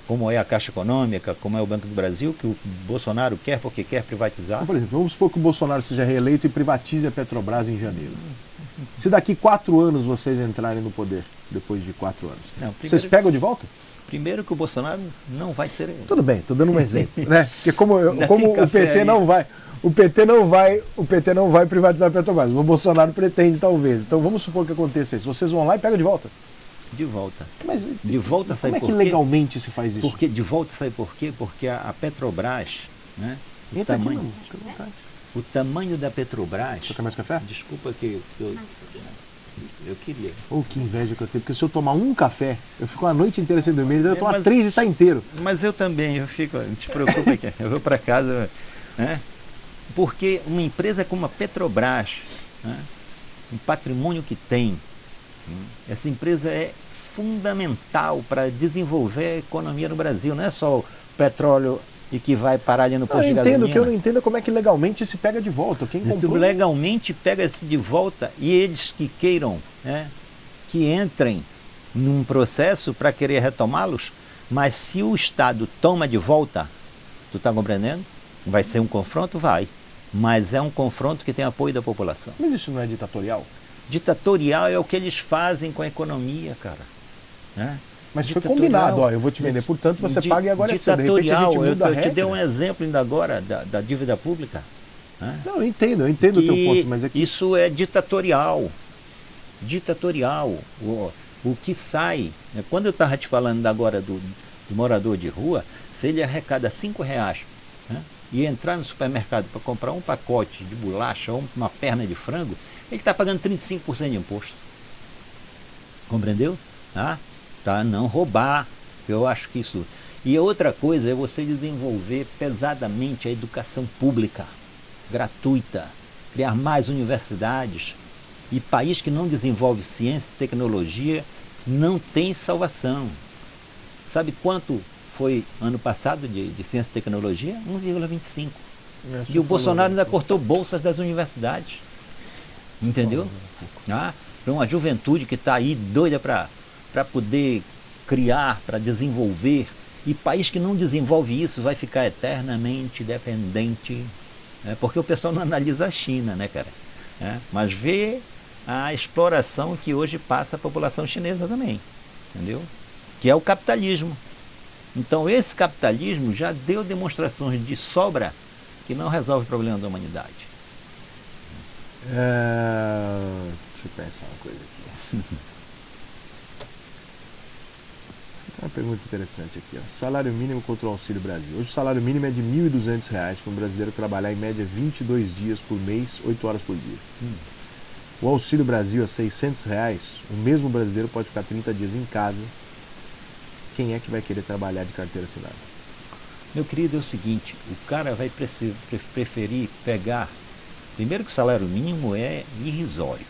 B: como é a Caixa Econômica, como é o Banco do Brasil, que o Bolsonaro quer porque quer privatizar.
A: Então, por exemplo, vamos supor que o Bolsonaro seja reeleito e privatize a Petrobras em janeiro. Se daqui 4 anos vocês entrarem no poder, depois de 4 anos,
B: Não,
A: vocês pegam de volta?
B: Primeiro que o Bolsonaro não vai ser...
A: Tudo bem, estou dando um exemplo, né? Porque como o PT
B: aí.
A: não vai, o PT não vai privatizar a Petrobras. O Bolsonaro pretende talvez. Então vamos supor que aconteça isso. Vocês vão lá e pegam de volta.
B: De volta.
A: Mas
B: de volta sai
A: como é
B: por
A: que
B: quê?
A: legalmente se faz isso?
B: Porque de volta sai por quê? Porque a Petrobras, né?
A: Entra aqui, não, fica à vontade.
B: O tamanho da Petrobras...
A: Você quer mais café?
B: Desculpa que eu queria.
A: Que inveja que eu tenho, porque se eu tomar um café, eu fico a noite inteira sem dormir, eu tomar
B: mas-
A: 3 e tá inteiro.
B: Mas eu também, não te preocupa aqui. Eu vou para casa, né? Porque uma empresa como a Petrobras, né? Um patrimônio que tem, essa empresa é fundamental para desenvolver a economia no Brasil. Não é só o petróleo e que vai parar ali no posto
A: Eu
B: de
A: entendo,
B: gasolina.
A: que eu não entendo como é que legalmente se pega de volta. Quem comprou...
B: Legalmente pega-se de volta e eles que queiram, né, que entrem num processo para querer retomá-los, mas se o Estado toma de volta, tu está compreendendo? Vai ser um confronto? Vai. Mas é um confronto que tem apoio da população.
A: Mas isso não é ditatorial?
B: Ditatorial é o que eles fazem com a economia, cara. Né?
A: Mas foi
B: Ditatorial.
A: combinado, ó, eu vou te vender, portanto você paga e agora é seu. De repente a gente muda a
B: eu
A: regra.
B: te dei um exemplo ainda agora da dívida pública. Né?
A: Não, eu entendo o teu ponto, mas é que...
B: Isso é ditatorial. Ditatorial. O que sai, né? Quando eu estava te falando agora do morador de rua, se ele arrecada R$5, né, e entrar no supermercado para comprar um pacote de bolacha ou uma perna de frango, ele está pagando 35% de imposto. Compreendeu? Tá? Não roubar. Eu acho que isso... E outra coisa é você desenvolver pesadamente a educação pública, gratuita, criar mais universidades. E país que não desenvolve ciência e tecnologia não tem salvação. Sabe quanto foi ano passado de ciência e tecnologia? 1,25. E o Bolsonaro ainda cortou bolsas das universidades. Entendeu? Para uma juventude que está aí doida para poder criar, para desenvolver. E país que não desenvolve isso vai ficar eternamente dependente. Né? Porque o pessoal não analisa a China, né, cara? Mas vê a exploração que hoje passa a população chinesa também. Entendeu? Que é o capitalismo. Então esse capitalismo já deu demonstrações de sobra que não resolve o problema da humanidade.
A: Deixa eu pensar uma coisa aqui. Uma pergunta interessante aqui. Salário mínimo contra o Auxílio Brasil. Hoje o salário mínimo é de R$ 1.200 para um brasileiro trabalhar em média 22 dias por mês, 8 horas por dia. O Auxílio Brasil é R$ 600, o mesmo brasileiro pode ficar 30 dias em casa. Quem é que vai querer trabalhar de carteira assinada?
B: Meu querido, é o seguinte, o cara vai preferir pegar... Primeiro que o salário mínimo é irrisório.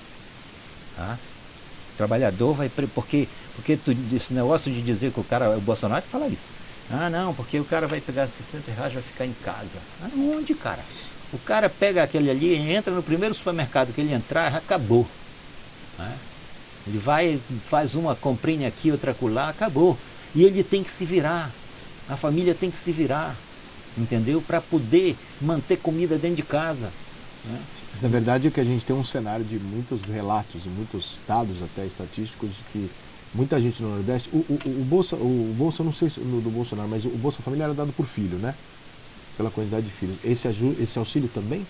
B: Tá? O trabalhador vai... Porque esse negócio de dizer que o Bolsonaro fala isso. Não, porque o cara vai pegar R$60 e vai ficar em casa. Onde, cara? O cara pega aquele ali e entra no primeiro supermercado que ele entrar, acabou. Né? Ele vai, faz uma comprinha aqui, outra acolá, acabou. E ele tem que se virar. A família tem que se virar. Entendeu? Para poder manter comida dentro de casa. Né?
A: Mas na verdade é que a gente tem um cenário de muitos relatos e muitos dados até estatísticos de que muita gente no Nordeste, o Bolsa, eu não sei se do Bolsonaro, mas o Bolsa Família era dado por filho, né? Pela quantidade de filhos. Esse auxílio também?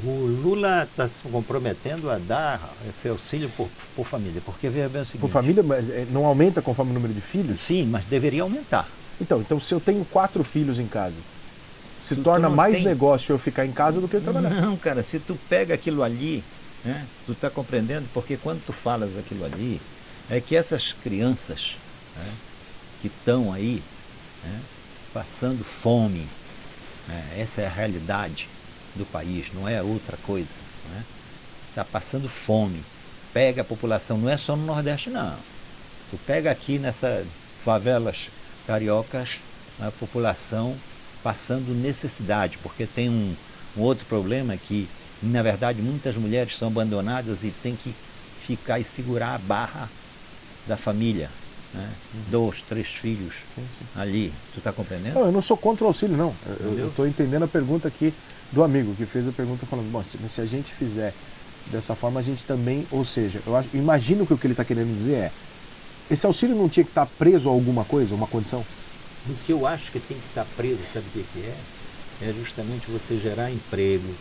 B: O Lula está se comprometendo a dar esse auxílio por família, porque veja bem o seguinte...
A: Por família, mas não aumenta conforme o número de filhos?
B: Sim, mas deveria aumentar.
A: Então se eu tenho 4 filhos em casa, se torna mais negócio eu ficar em casa do que eu trabalhar.
B: Não, cara, se tu pega aquilo ali, né, tu está compreendendo, porque quando tu falas aquilo ali, é que essas crianças, né, que estão aí, né, passando fome, né, essa é a realidade do país, não é outra coisa. Está passando fome. Pega a população, não é só no Nordeste, não. Tu pega aqui nessas favelas cariocas, a população passando necessidade, porque tem um outro problema que, na verdade, muitas mulheres são abandonadas e tem que ficar e segurar a barra da família. né? 2, 3 filhos ali. Tu está compreendendo?
A: Não, eu não sou contra o auxílio, não. Eu estou entendendo a pergunta aqui do amigo que fez a pergunta falando, bom, se a gente fizer dessa forma, a gente também, ou seja, imagino que o que ele está querendo dizer é, esse auxílio não tinha que estar preso a alguma coisa, uma condição?
B: O que eu acho que tem que estar preso, sabe o que é? É justamente você gerar emprego,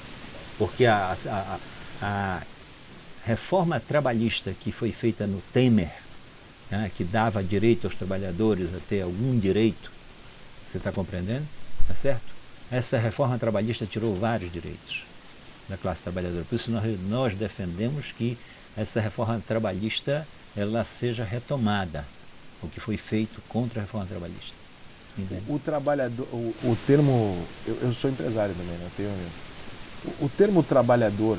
B: porque a reforma trabalhista que foi feita no Temer, né, que dava direito aos trabalhadores a ter algum direito, você está compreendendo? Tá certo? Essa reforma trabalhista tirou vários direitos da classe trabalhadora. Por isso nós defendemos que essa reforma trabalhista ela seja retomada, o que foi feito contra a reforma trabalhista. Entende?
A: O trabalhador, o termo, eu sou empresário também, né? O termo trabalhador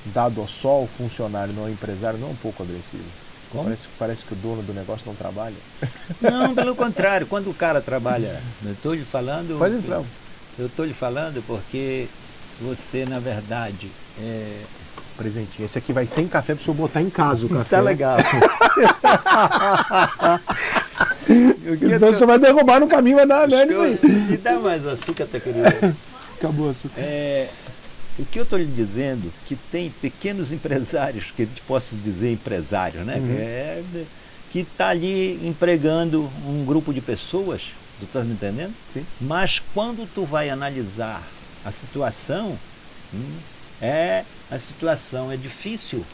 A: dado só ao funcionário, não ao empresário, não é um pouco agressivo?
B: Como?
A: Parece que o dono do negócio não trabalha.
B: Não, pelo contrário, quando o cara trabalha, eu estou lhe falando...
A: Pode entrar.
B: Eu estou lhe falando porque você, na verdade,
A: Presentinho. Esse aqui vai sem café para o senhor botar em casa o café.
B: Tá legal.
A: Senão o senhor vai derrubar no caminho, vai dar uma merda isso aí.
B: Me dá mais açúcar, tá querido?
A: Acabou o açúcar.
B: O que eu estou lhe dizendo, que tem pequenos empresários, que eu posso dizer empresários, né?
A: Uhum.
B: Que está ali empregando um grupo de pessoas, tu está me entendendo?
A: Sim.
B: Mas quando tu vai analisar a situação, a situação é difícil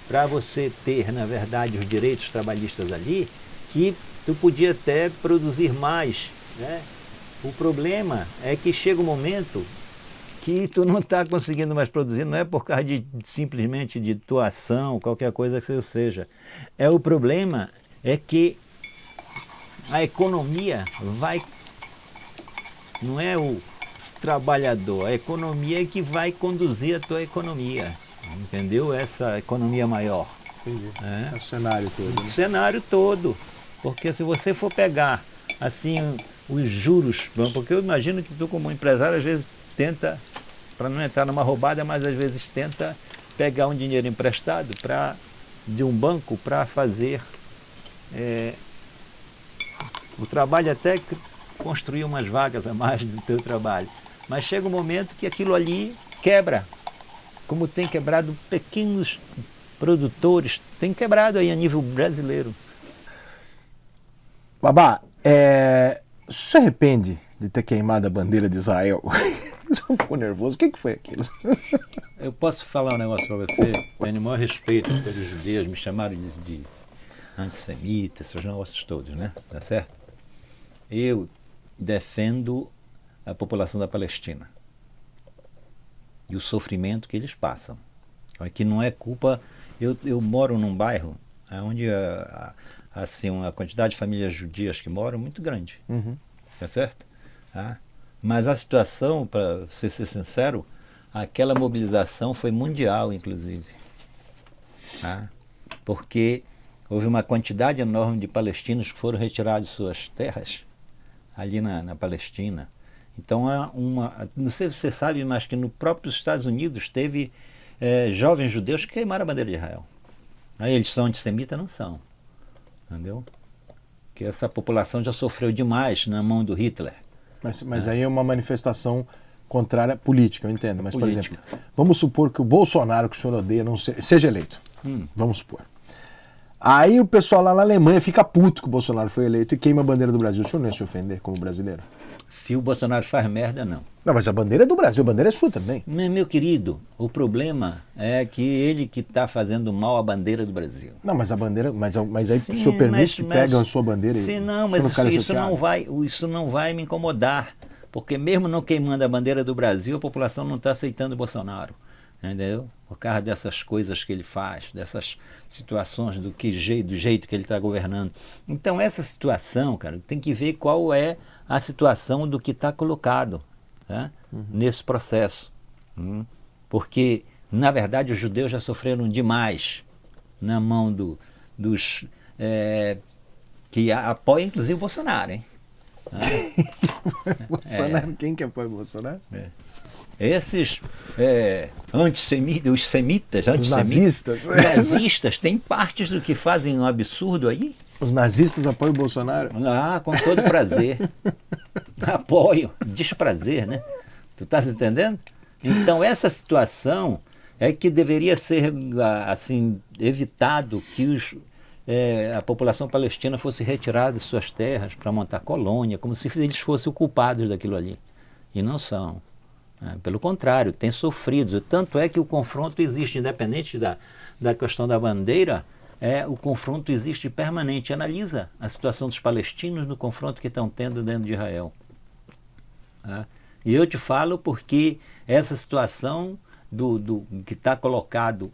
B: para você ter, na verdade, os direitos trabalhistas ali, que tu podia até produzir mais, né? O problema é que chega um momento que tu não está conseguindo mais produzir, não é por causa simplesmente de tua ação, qualquer coisa que seja. O problema é que a economia vai, não é o trabalhador, a economia é que vai conduzir a tua economia, entendeu? Essa economia maior.
A: Entendi. É o cenário todo.
B: O cenário todo, porque se você for pegar assim os juros, porque eu imagino que tu como empresário às vezes tenta, para não entrar numa roubada, mas às vezes tenta pegar um dinheiro emprestado de um banco para fazer o trabalho, até construir umas vagas a mais do teu trabalho. Mas chega um momento que aquilo ali quebra, como tem quebrado pequenos produtores, tem quebrado aí a nível brasileiro.
A: Babá, você se arrepende de ter queimado a bandeira de Israel? Você ficou nervoso? O que foi aquilo?
B: Eu posso falar um negócio para você? Tenho o maior respeito pelos judeus, me chamaram de antissemita, esses negócios todos, né? Tá certo? Eu defendo a população da Palestina e o sofrimento que eles passam. Que não é culpa... Eu moro num bairro onde assim, uma quantidade de famílias judias que moram é muito grande.
A: Uhum.
B: Tá certo? Mas a situação, para ser sincero, aquela mobilização foi mundial, inclusive. Porque houve uma quantidade enorme de palestinos que foram retirados de suas terras ali na Palestina. Então, não sei se você sabe, mas que no próprio Estados Unidos teve jovens judeus que queimaram a bandeira de Israel. Aí eles são antissemitas? Não são. Entendeu? Que essa população já sofreu demais na mão do Hitler.
A: Mas aí é uma manifestação contrária política, eu entendo. Mas,
B: política.
A: Por exemplo, vamos supor que o Bolsonaro, que o senhor odeia, não seja eleito. Vamos supor. Aí o pessoal lá na Alemanha fica puto que o Bolsonaro foi eleito e queima a bandeira do Brasil. O senhor não ia se ofender como brasileiro?
B: Se o Bolsonaro faz merda, não.
A: Não, mas a bandeira é do Brasil, a bandeira é sua também.
B: Meu querido, o problema é que ele que está fazendo mal à bandeira do Brasil.
A: Não, mas a bandeira, mas aí o senhor permite que pegue a sua bandeira e...
B: Sim, não, mas isso não vai me incomodar. Porque mesmo não queimando a bandeira do Brasil, a população não está aceitando o Bolsonaro. Entendeu? Por causa dessas coisas que ele faz, dessas situações, do jeito que ele está governando. Então essa situação, cara, tem que ver qual é a situação do que está colocado, tá? Nesse processo. Porque, na verdade, os judeus já sofreram demais na mão dos que apoiam, inclusive, o Bolsonaro, hein?
A: Bolsonaro, quem que apoia o Bolsonaro?
B: Esses antissemitas, os nazistas,
A: nazistas,
B: tem partes do que fazem um absurdo aí.
A: Os nazistas apoiam o Bolsonaro?
B: Ah, com todo prazer. Apoio, desprazer, né? Tu estás entendendo? Então essa situação é que deveria ser assim evitado que a população palestina fosse retirada de suas terras para montar colônia, como se eles fossem os culpados daquilo ali. E não são. Pelo contrário, têm sofrido. Tanto é que o confronto existe, independente da questão da bandeira, o confronto existe permanente. Analisa a situação dos palestinos no confronto que estão tendo dentro de Israel. E eu te falo porque essa situação do que está colocado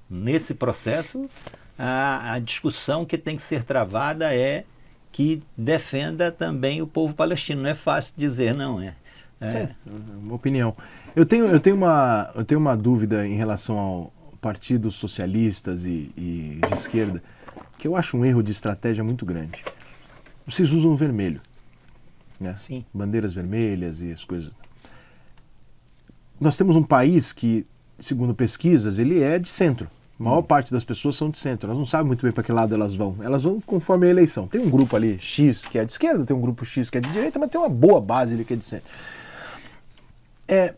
B: nesse processo, a discussão que tem que ser travada é que defenda também o povo palestino. Não é fácil dizer, não é.
A: Uma opinião. Eu tenho uma dúvida em relação ao partidos socialistas e de esquerda, que eu acho um erro de estratégia muito grande. Vocês usam vermelho, né?
B: Sim.
A: Bandeiras vermelhas e as coisas. Nós temos um país que, segundo pesquisas, ele é de centro. A maior parte das pessoas são de centro. Elas não sabem muito bem para que lado elas vão. Elas vão conforme a eleição. Tem um grupo ali X que é de esquerda, tem um grupo X que é de direita, mas tem uma boa base ali que é de centro.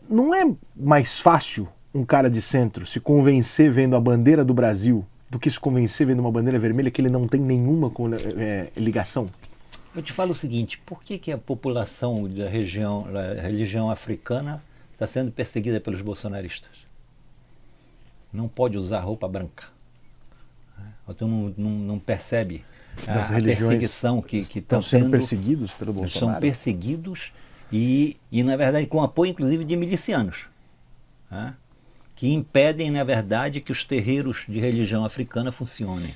A: Não é mais fácil um cara de centro se convencer vendo a bandeira do Brasil do que se convencer vendo uma bandeira vermelha que ele não tem nenhuma ligação?
B: Eu te falo o seguinte, por que a população da religião africana está sendo perseguida pelos bolsonaristas? Não pode usar roupa branca. Tu não percebe a perseguição que estão
A: sendo perseguidos pelo
B: Bolsonaro?
A: Bolsonaro?
B: São perseguidos e, na verdade, com apoio, inclusive, de milicianos. Que impedem, na verdade, que os terreiros de religião africana funcionem.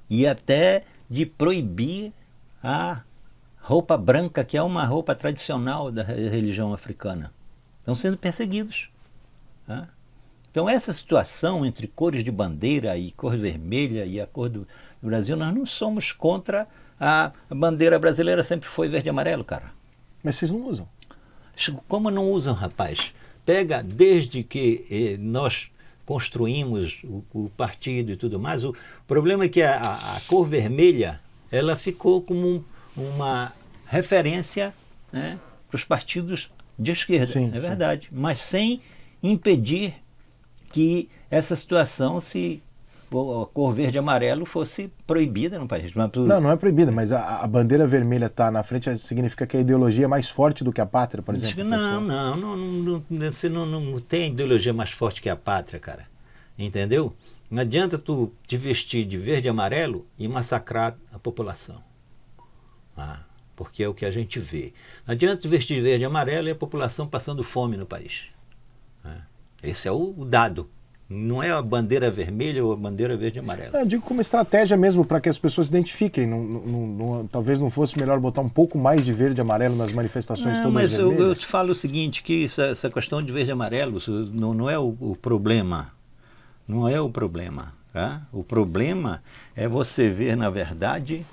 B: E até de proibir a roupa branca, que é uma roupa tradicional da religião africana. Estão sendo perseguidos. Então essa situação entre cores de bandeira e cor vermelha e a cor do Brasil, nós não somos contra a bandeira brasileira, sempre foi verde e amarelo, cara.
A: Mas vocês não usam.
B: Como não usam, rapaz? Pega desde que nós construímos o partido e tudo mais, o problema é que a cor vermelha, ela ficou como uma referência, né, para os partidos de esquerda,
A: sim,
B: é verdade, mas sem impedir que essa situação, se a cor verde e amarelo fosse proibida no país.
A: Não é proibida, mas a bandeira vermelha está na frente significa que a ideologia é mais forte do que a pátria, por exemplo?
B: Você não tem ideologia mais forte que a pátria, cara. Entendeu? Não adianta tu te vestir de verde e amarelo e massacrar a população. Porque é o que a gente vê. Não adianta te vestir de verde e amarelo e a população passando fome no país. Esse é o dado. Não é a bandeira vermelha ou a bandeira verde e amarela.
A: Eu digo como estratégia mesmo, para que as pessoas se identifiquem. Talvez não fosse melhor botar um pouco mais de verde e amarelo nas manifestações todas
B: mas
A: vermelhas?
B: eu te falo o seguinte, que essa questão de verde e amarelo não é o problema. Não é o problema. O problema é você ver, na verdade,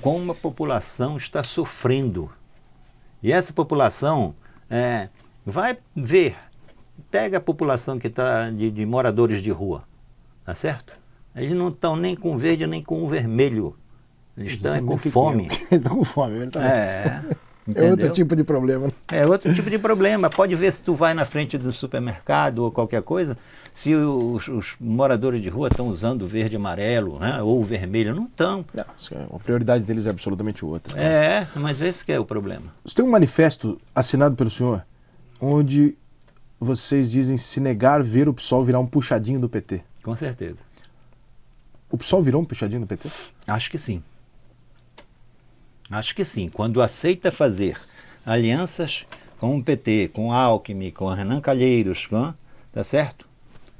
B: como a população está sofrendo. E essa população vai ver. Pega a população que está de moradores de rua, tá certo? Eles não estão nem com verde nem com o vermelho. Eles estão com fome.
A: Eles estão com fome,
B: é
A: outro tipo de problema.
B: É outro tipo de problema. Pode ver se tu vai na frente do supermercado ou qualquer coisa, se os moradores de rua estão usando verde e amarelo, né? Ou vermelho. Não estão.
A: A prioridade deles é absolutamente outra.
B: Mas esse que é o problema.
A: Você tem um manifesto assinado pelo senhor, onde vocês dizem se negar ver o PSOL virar um puxadinho do PT.
B: Com certeza.
A: O PSOL virou um puxadinho do PT?
B: Acho que sim. Acho que sim. Quando aceita fazer alianças com o PT, com o Alckmin, com o Renan Calheiros, tá certo?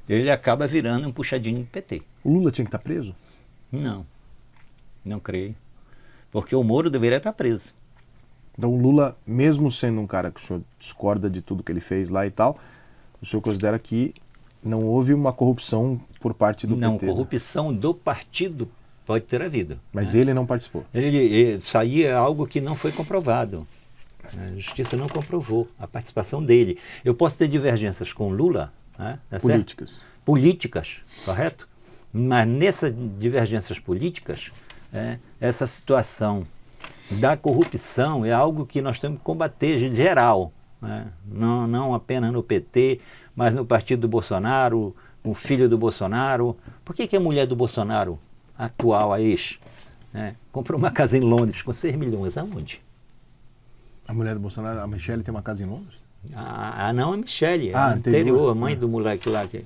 B: Ele acaba virando um puxadinho do PT.
A: O Lula tinha que estar preso?
B: Não creio. Porque o Moro deveria estar preso.
A: Então o Lula, mesmo sendo um cara que o senhor discorda de tudo que ele fez lá e tal, o senhor considera que não houve uma corrupção por parte do PT?
B: Não, corrupção do partido pode ter havido.
A: Mas ele não participou?
B: Isso aí é algo que não foi comprovado. A justiça não comprovou a participação dele. Eu posso ter divergências com Lula, né? Tá
A: políticas.
B: Políticas, correto? Mas nessas divergências políticas, essa situação da corrupção é algo que nós temos que combater de geral, né? Não apenas no PT, mas no partido do Bolsonaro, o filho do Bolsonaro. Por que a mulher do Bolsonaro, atual, a ex, comprou uma casa em Londres com 6 milhões? Aonde?
A: A mulher do Bolsonaro, a Michelle, tem uma casa em Londres?
B: Não, a Michelle, a anterior, a mãe do moleque lá que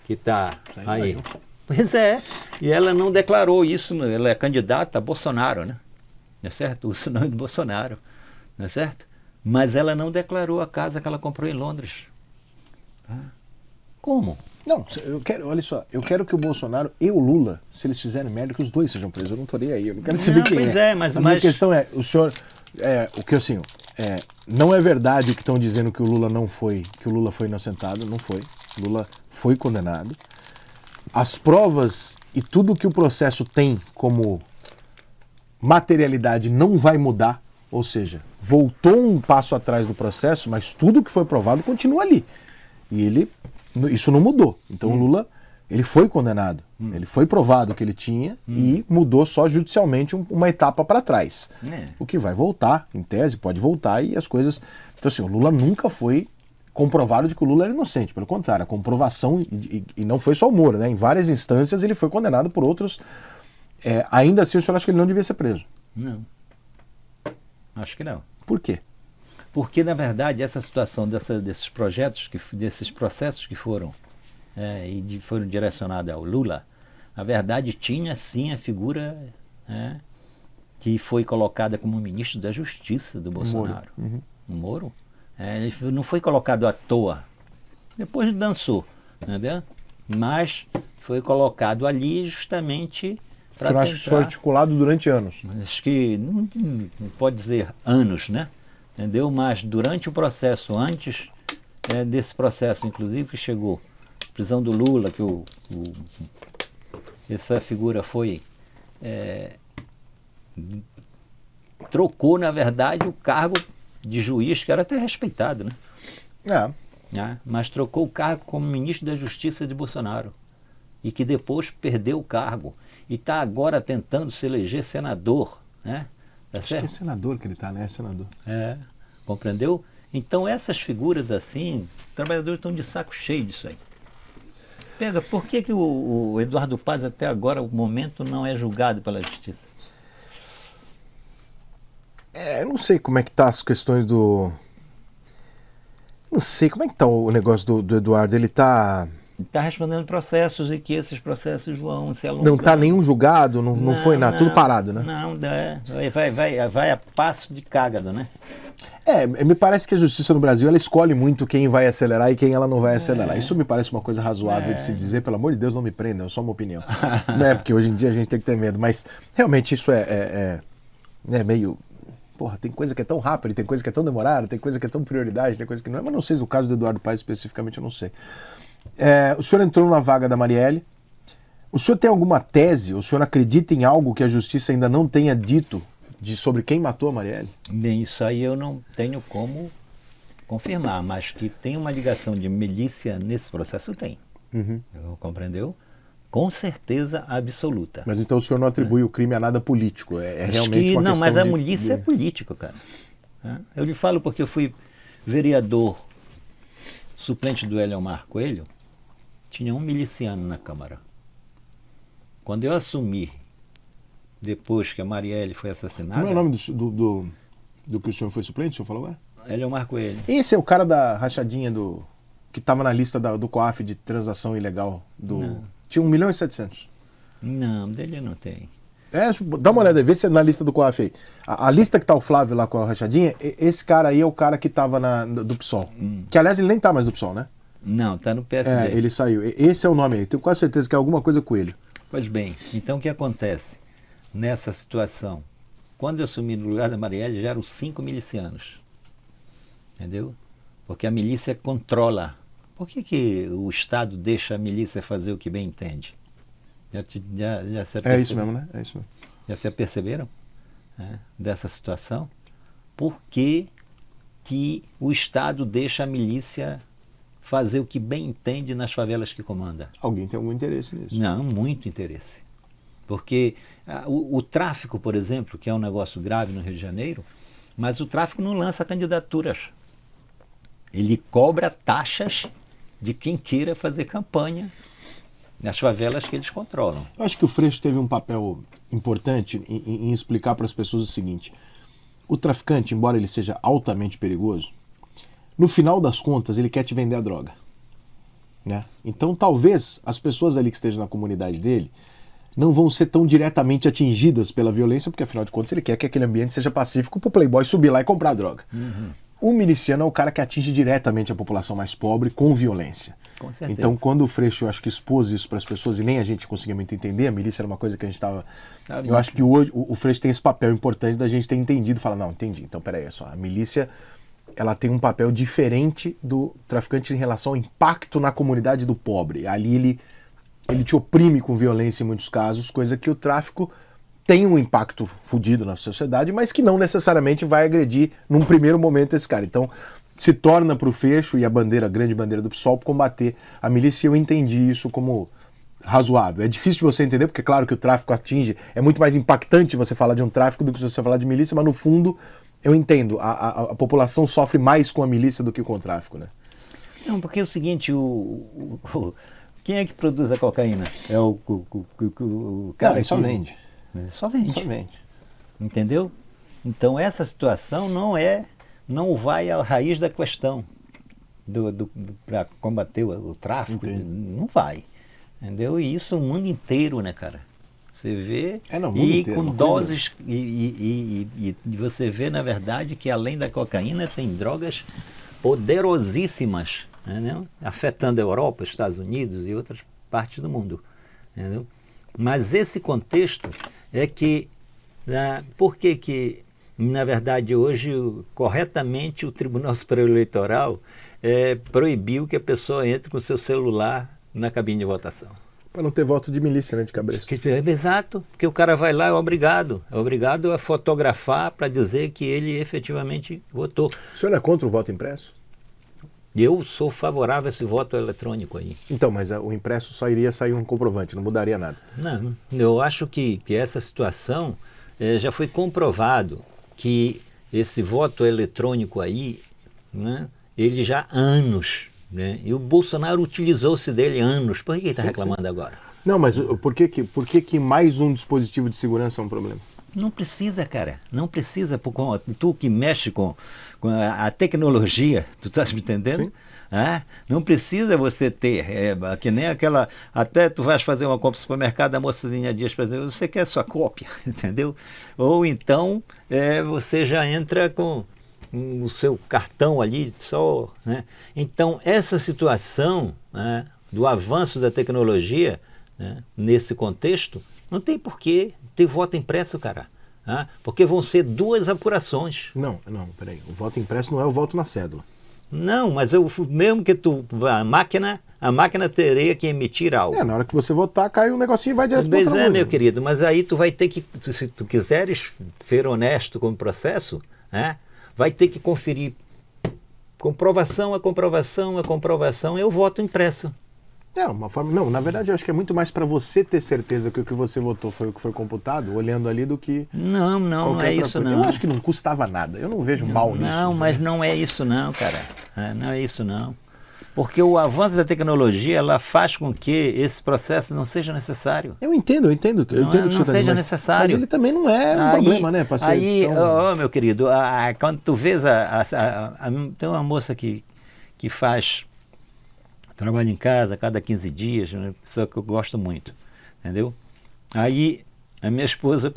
B: está aí. Pois é, e ela não declarou isso, ela é candidata a Bolsonaro, né? Não é certo? O nome do Bolsonaro, não é certo? Mas ela não declarou a casa que ela comprou em Londres. Como?
A: Não, olha só, eu quero que o Bolsonaro e o Lula, se eles fizerem merda, que os dois sejam presos. Eu não tô nem aí, eu não quero saber quem
B: pois é. Mas
A: a minha questão é, o senhor, o que assim, não é verdade que estão dizendo que o Lula não foi, que o Lula foi inocentado, não foi. O Lula foi condenado. As provas e tudo que o processo tem como materialidade não vai mudar, ou seja, voltou um passo atrás do processo, mas tudo que foi provado continua ali. E isso não mudou. Então o Lula, ele foi condenado, ele foi provado que ele tinha e mudou só judicialmente uma etapa para trás. O que vai voltar, em tese, pode voltar e as coisas... Então assim, o Lula nunca foi comprovado de que o Lula era inocente, pelo contrário, a comprovação, e não foi só o Moro, né? Em várias instâncias ele foi condenado por outros. Ainda assim, o senhor acha que ele não devia ser preso?
B: Não. Acho que não.
A: Por quê?
B: Porque, na verdade, essa situação desses projetos, desses processos que foram foram direcionados ao Lula, na verdade tinha sim a figura que foi colocada como ministro da Justiça do Bolsonaro. O Moro. Ele não foi colocado à toa. Depois dançou, entendeu? Mas foi colocado ali justamente para tentar...
A: Isso foi articulado durante anos.
B: Acho que não pode dizer anos, né? Entendeu? Mas durante o processo, antes desse processo, inclusive, que chegou a prisão do Lula, que essa figura foi... trocou, na verdade, o cargo de juiz, que era até respeitado, né? Mas trocou o cargo como ministro da Justiça de Bolsonaro. E que depois perdeu o cargo. E está agora tentando se eleger senador, né? Tá
A: Acho
B: certo?
A: que é senador que ele está, né? É senador.
B: Compreendeu? Então essas figuras assim, os trabalhadores estão de saco cheio disso aí. Pega, por que o Eduardo Paz até agora, o momento, não é julgado pela justiça?
A: Eu não sei como é que tá as questões do... Não sei, como é que tá o negócio do Eduardo? Ele tá...
B: Está respondendo processos e que esses processos vão se alongar.
A: Não está nenhum julgado, não foi nada, tudo parado, né?
B: Não, vai a passo de cágado, né?
A: Me parece que a justiça no Brasil, ela escolhe muito quem vai acelerar e quem ela não vai acelerar. Isso me parece uma coisa razoável de se dizer, pelo amor de Deus, não me prenda, é só uma opinião. Não é porque hoje em dia a gente tem que ter medo, mas realmente isso é meio... Porra, tem coisa que é tão rápida, tem coisa que é tão demorada, tem coisa que é tão prioridade, tem coisa que não é, mas não sei se o caso do Eduardo Paes especificamente, eu não sei. O senhor entrou na vaga da Marielle. O senhor tem alguma tese? O senhor acredita em algo que a justiça ainda não tenha dito sobre quem matou a Marielle?
B: Bem, isso aí eu não tenho como confirmar, mas que tem uma ligação de milícia nesse processo, tem. Compreendeu? Com certeza absoluta.
A: Mas então o senhor não atribui o crime a nada político? É realmente uma
B: não,
A: questão
B: mas a milícia é político, cara. Eu lhe falo porque eu fui vereador suplente do Eliomar Coelho, tinha um miliciano na Câmara. Quando eu assumi, depois que a Marielle foi assassinada...
A: Como é o nome do que o senhor foi suplente? O senhor falou agora?
B: Eliomar Coelho.
A: Esse é o cara da rachadinha que estava na lista do COAF de transação ilegal. Tinha 1.700.000.
B: Não, dele não tem.
A: Dá uma olhada aí, vê se é na lista do COAF aí. A lista que tá o Flávio lá com a rachadinha, esse cara aí é o cara que tava do PSOL. Que aliás ele nem tá mais no PSOL, né?
B: Não, tá no PSD.
A: Ele saiu. Esse é o nome aí. Tenho quase certeza que é alguma coisa Coelho.
B: Pois bem, então o que acontece nessa situação? Quando eu assumi no lugar da Marielle, já eram 5 milicianos. Entendeu? Porque a milícia controla. Por que o Estado deixa a milícia fazer o que bem entende? Já se
A: é isso mesmo, né? É isso mesmo.
B: Já se aperceberam dessa situação? Por que o Estado deixa a milícia fazer o que bem entende nas favelas que comanda.
A: Alguém tem algum interesse nisso?
B: Não, muito interesse. Porque o tráfico, por exemplo, que é um negócio grave no Rio de Janeiro, mas o tráfico não lança candidaturas. Ele cobra taxas de quem queira fazer campanha nas favelas que eles controlam.
A: Eu acho que o Freixo teve um papel importante em explicar para as pessoas o seguinte: o traficante, embora ele seja altamente perigoso, no final das contas ele quer te vender a droga, né? Então talvez as pessoas ali que estejam na comunidade dele não vão ser tão diretamente atingidas pela violência, porque afinal de contas ele quer que aquele ambiente seja pacífico para o playboy subir lá e comprar droga. Uhum. O miliciano é o cara que atinge diretamente a população mais pobre com violência.
B: Com certeza.
A: Então, quando o Freixo, eu acho que expôs isso para as pessoas e nem a gente conseguia muito entender, a milícia era uma coisa que a gente estava... Eu acho que hoje o Freixo tem esse papel importante da gente ter entendido e falar, não, entendi, então peraí, só, a milícia ela tem um papel diferente do traficante em relação ao impacto na comunidade do pobre. Ali ele te oprime com violência em muitos casos, coisa que o tráfico tem um impacto fodido na sociedade, mas que não necessariamente vai agredir num primeiro momento esse cara. Então, se torna para o Freixo e a grande bandeira do PSOL combater a milícia. Eu entendi isso como razoável. É difícil de você entender, porque claro que o tráfico atinge, é muito mais impactante você falar de um tráfico do que você falar de milícia, mas no fundo, eu entendo, a população sofre mais com a milícia do que com o tráfico, né?
B: Não, porque é o seguinte, quem é que produz a cocaína? É o cara.
A: Não, ele só vende.
B: Só vende. Entendeu? Então essa situação não vai à raiz da questão para combater o tráfico. Entendi. Não vai. Entendeu? E isso o mundo inteiro, né, cara? Você vê e com doses e você vê, na verdade, que além da cocaína tem drogas poderosíssimas, né, afetando a Europa, os Estados Unidos e outras partes do mundo. Entendeu? Mas esse contexto é que, por que, na verdade, hoje, corretamente, o Tribunal Superior Eleitoral proibiu que a pessoa entre com o seu celular na cabine de votação?
A: Para não ter voto de milícia, né, de cabresto.
B: Exato, porque o cara vai lá é obrigado a fotografar para dizer que ele efetivamente votou.
A: O senhor é contra o voto impresso?
B: Eu sou favorável a esse voto eletrônico aí.
A: Então, mas o impresso só iria sair um comprovante, não mudaria nada.
B: Não, eu acho que essa situação já foi comprovado que esse voto eletrônico aí, né, ele já há anos, né, e o Bolsonaro utilizou-se dele há anos. Por que ele está reclamando agora?
A: Não, mas por que mais um dispositivo de segurança é um problema?
B: Não precisa, cara. Não precisa. Tu que mexe com a tecnologia, tu estás me entendendo?
A: Sim.
B: Não precisa você ter, que nem aquela... Até tu vais fazer uma compra no supermercado, a moçazinha diz para você, você quer sua cópia, entendeu? Ou então você já entra com o seu cartão ali só, né? Então, essa situação, né, do avanço da tecnologia, né, nesse contexto, não tem porquê ter voto impresso, cara. Porque vão ser duas apurações.
A: Não, peraí. O voto impresso não é o voto na cédula.
B: Não, mas mesmo que a máquina teria que emitir algo.
A: Na hora que você votar, cai um negocinho e vai direto para o
B: Pois meu querido, mas aí tu vai ter que, se tu quiseres ser honesto com o processo, vai ter que conferir comprovação a comprovação, é o voto impresso.
A: Uma forma. Não, na verdade eu acho que é muito mais para você ter certeza que o que você votou foi o que foi computado, olhando ali, do que.
B: Não é isso não.
A: Eu acho que não custava nada. Eu não vejo mal nisso.
B: Não, mas não é isso não, cara. Não é isso não. Porque o avanço da tecnologia, ela faz com que esse processo não seja necessário.
A: Eu entendo que
B: não seja necessário.
A: Mas ele também não é um problema, né?
B: Aí, meu querido, quando tu vês tem uma moça que faz trabalho em casa a cada 15 dias, uma pessoa que eu gosto muito, entendeu? Aí a minha esposa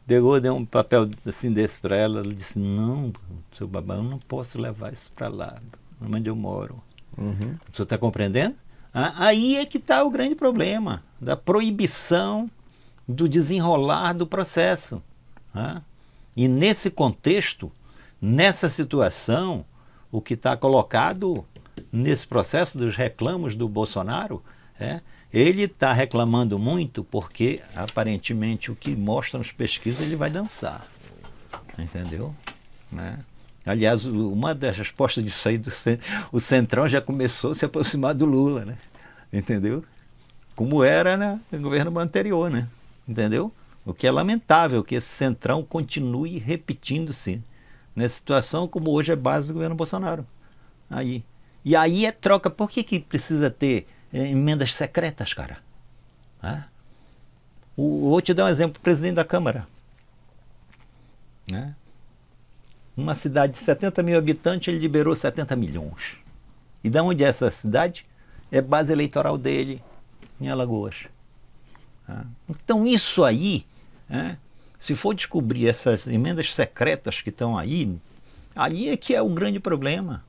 B: deu um papel assim desse para ela, ela disse, não, seu babá, eu não posso levar isso para lá, onde eu moro.
A: Uhum.
B: O senhor está compreendendo? Aí é que está o grande problema da proibição do desenrolar do processo. E nesse contexto, nessa situação, o que está colocado nesse processo dos reclamos do Bolsonaro, ele está reclamando muito porque, aparentemente, o que mostram as pesquisas, ele vai dançar. Entendeu? Aliás, uma das respostas disso aí, o Centrão já começou a se aproximar do Lula, né? Entendeu? Como era, né, no governo anterior, né? Entendeu? O que é lamentável, que esse Centrão continue repetindo-se nessa situação como hoje é base do governo Bolsonaro. Aí. E aí é troca. Por que precisa ter emendas secretas, cara? Vou te dar um exemplo, o presidente da Câmara. Né? Uma cidade de 70 mil habitantes, ele liberou 70 milhões. E de onde é essa cidade? É base eleitoral dele, em Alagoas. Então isso aí, se for descobrir essas emendas secretas que estão aí é que é o grande problema.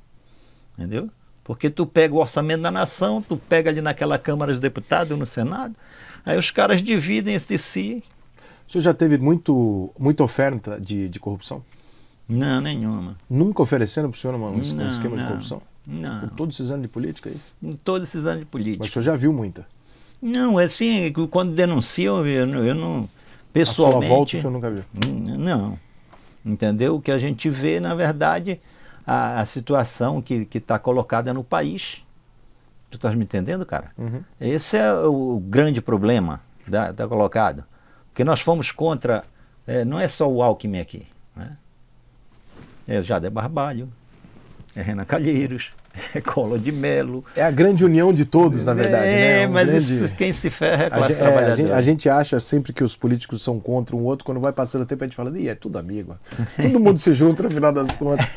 B: Entendeu? Porque tu pega o orçamento da nação, tu pega ali naquela Câmara dos Deputados, no Senado, aí os caras dividem entre si.
A: O senhor já teve muita oferta de corrupção?
B: Não, nenhuma.
A: Nunca oferecendo para o senhor um esquema de corrupção?
B: Não.
A: Com todos esses anos de política aí?
B: Em todos esses anos de política.
A: Mas o senhor já viu muita?
B: Não, assim, quando denunciam, eu não... Pessoalmente...
A: A sua volta o senhor nunca viu?
B: Não. Entendeu? O que a gente vê, na verdade, a situação que está colocada no país. Tu estás me entendendo, cara?
A: Uhum.
B: Esse é o grande problema da colocado. Porque nós fomos contra... não é só o Alckmin aqui, né? É Jader Barbalho, é Renan Calheiros, é Collor de Mello.
A: É a grande união de todos, na verdade. Né?
B: Mas quem se ferra é a classe trabalhadora.
A: A gente acha sempre que os políticos são contra um outro, quando vai passando o tempo a gente fala, é tudo amigo. Todo mundo se junta no final das contas.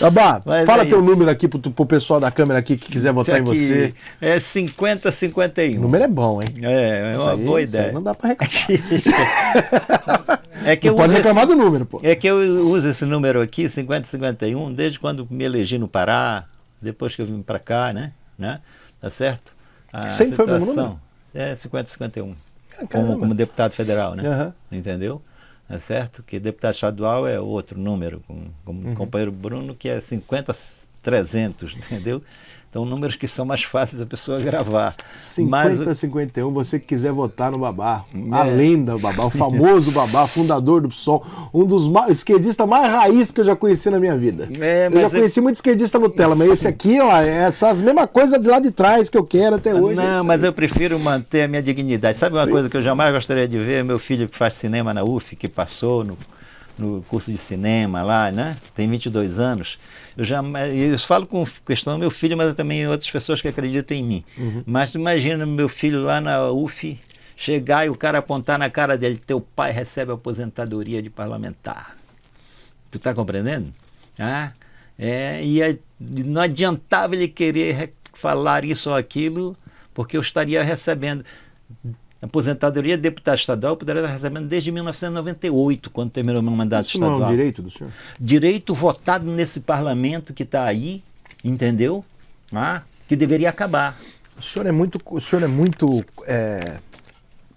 A: Babá, fala teu número aqui pro pessoal da câmera aqui que quiser votar em você.
B: É 5051.
A: O número é bom, hein?
B: É uma boa ideia.
A: Não dá pra reclamar.
B: Não
A: pode reclamar do número, pô.
B: É que eu uso esse número aqui, 5051, desde quando me elegi no Pará, depois que eu vim para cá, né? Tá certo?
A: Sempre foi o mesmo número?
B: É 5051. Como deputado federal, né? Uhum. Entendeu? Tá certo? Que deputado estadual é outro número, como o companheiro Bruno, que é 50300, entendeu? Então, números que são mais fáceis da pessoa gravar.
A: 5051, você que quiser votar no Babá, a lenda do Babá, o famoso Babá, fundador do PSOL, um dos esquerdistas mais raiz que eu já conheci na minha vida. Eu já conheci muito esquerdista Nutella, mas esse aqui, ó, é essas mesmas coisas de lá de trás que eu quero até hoje.
B: Não, mas eu prefiro manter a minha dignidade. Sabe uma coisa que eu jamais gostaria de ver? Meu filho que faz cinema na UF, que passou no curso de cinema lá, né? Tem 22 anos. Eu falo com questão do meu filho, mas também outras pessoas que acreditam em mim. Uhum. Mas imagina meu filho lá na UF chegar e o cara apontar na cara dele, teu pai recebe aposentadoria de parlamentar. Tu tá compreendendo? E não adiantava ele querer falar isso ou aquilo, porque eu estaria recebendo... Aposentadoria de deputado estadual eu poderia estar recebendo desde 1998, quando terminou meu mandato estadual.
A: Isso não é um direito do senhor?
B: Direito votado nesse parlamento que está aí, entendeu? Que deveria acabar.
A: O senhor é muito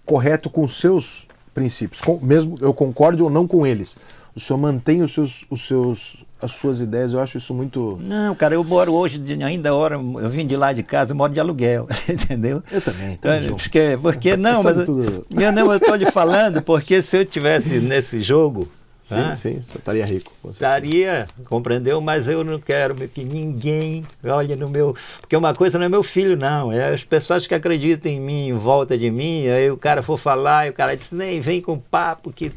A: correto com os seus princípios, mesmo eu concorde ou não com eles. O senhor mantém as suas ideias, eu acho isso muito...
B: Não, cara, eu moro hoje, eu vim de lá de casa, eu moro de aluguel, entendeu?
A: Eu também.
B: Porque não, mas eu estou lhe falando, porque se eu tivesse nesse jogo...
A: Sim, eu estaria rico.
B: Estaria, compreendeu? Mas eu não quero que ninguém olhe no meu... Porque uma coisa não é meu filho, não. É as pessoas que acreditam em mim, em volta de mim, aí o cara for falar, e o cara diz, nem vem com papo que...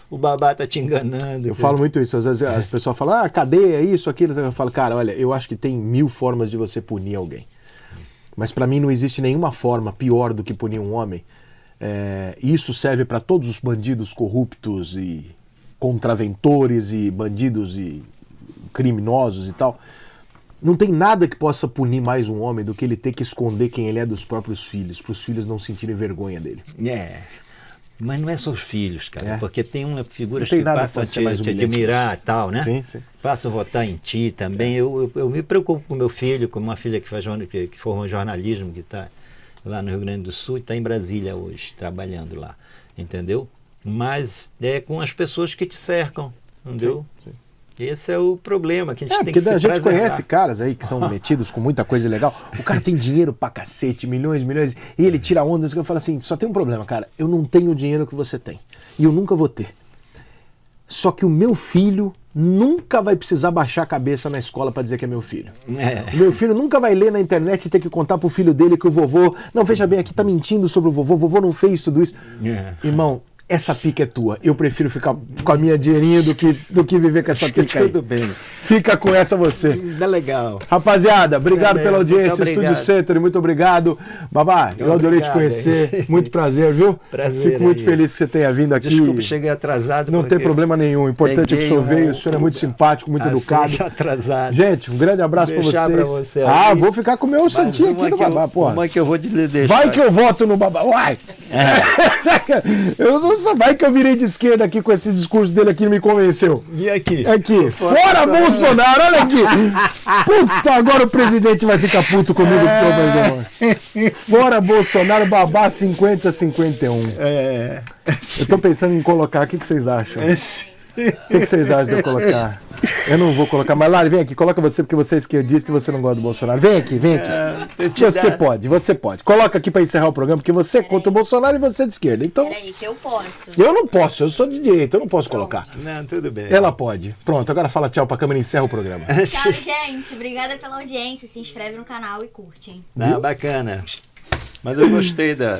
B: O Babá tá te enganando.
A: Eu falo muito isso. Às vezes as pessoas falam, cadeia, isso, aquilo. Eu falo, cara, olha, eu acho que tem 1000 formas de você punir alguém. Mas para mim não existe nenhuma forma pior do que punir um homem. Isso serve para todos os bandidos corruptos e contraventores e bandidos e criminosos e tal. Não tem nada que possa punir mais um homem do que ele ter que esconder quem ele é dos próprios filhos, para os filhos não sentirem vergonha dele.
B: Mas não é só os filhos, cara, porque tem uma figura que passa a te admirar e tal, né?
A: Sim.
B: Passa a votar em ti também. Eu me preocupo com meu filho, com uma filha que formou jornalismo, que está lá no Rio Grande do Sul e está em Brasília hoje, trabalhando lá, entendeu? Mas é com as pessoas que te cercam, entendeu? Sim. Esse é o problema, que a gente tem que se preservar.
A: Porque a gente conhece caras aí que são metidos com muita coisa legal. O cara tem dinheiro pra cacete, milhões, e ele tira onda. Eu falo assim, só tem um problema, cara. Eu não tenho o dinheiro que você tem. E eu nunca vou ter. Só que o meu filho nunca vai precisar baixar a cabeça na escola para dizer que é meu filho. Meu filho nunca vai ler na internet e ter que contar pro filho dele que o vovô... Não, veja bem, aqui tá mentindo sobre o vovô não fez tudo isso. Irmão, essa pica é tua. Eu prefiro ficar com a minha dinheirinha do que viver com essa pica aí.
B: Tudo bem.
A: Fica com essa você.
B: Tá legal.
A: Rapaziada, obrigado pela audiência. Estúdio Century, muito obrigado. Babá, eu adorei te conhecer. Muito prazer, viu?
B: Prazer.
A: Fico muito feliz que você tenha vindo aqui.
B: Desculpa, cheguei atrasado.
A: Não tem problema nenhum. O importante é que o senhor veio. O senhor é muito simpático, muito educado.
B: Atrasado.
A: Gente, um grande abraço pra vocês.
B: Pra você
A: vou ficar com o meu santinho aqui no Babá, porra.
B: Uma que eu vou lhe deixar.
A: Vai que eu voto no Babá. Uai! Eu não só vai que eu virei de esquerda aqui com esse discurso dele aqui, não me convenceu.
B: E aqui?
A: Aqui. Fora Bolsonaro, olha aqui. Puta, agora o presidente vai ficar puto comigo. Fora Bolsonaro, Babá 50-51. Eu tô pensando em colocar, o que vocês acham? O que vocês acham de eu colocar? Eu não vou colocar, mas Lari, vem aqui, coloca você, porque você é esquerdista e você não gosta do Bolsonaro. Vem aqui. Você pode. Coloca aqui pra encerrar o programa, porque você é contra o Bolsonaro e você é de esquerda. Então.
C: Peraí, que eu posso.
A: Eu não posso, eu sou de direita, eu não posso colocar.
B: Não, tudo bem.
A: Ela pode. Pronto, agora fala tchau pra câmera e encerra o programa.
C: Tchau, gente. Obrigada pela audiência. Se inscreve no canal e curte, hein?
B: Bacana. Mas eu gostei da...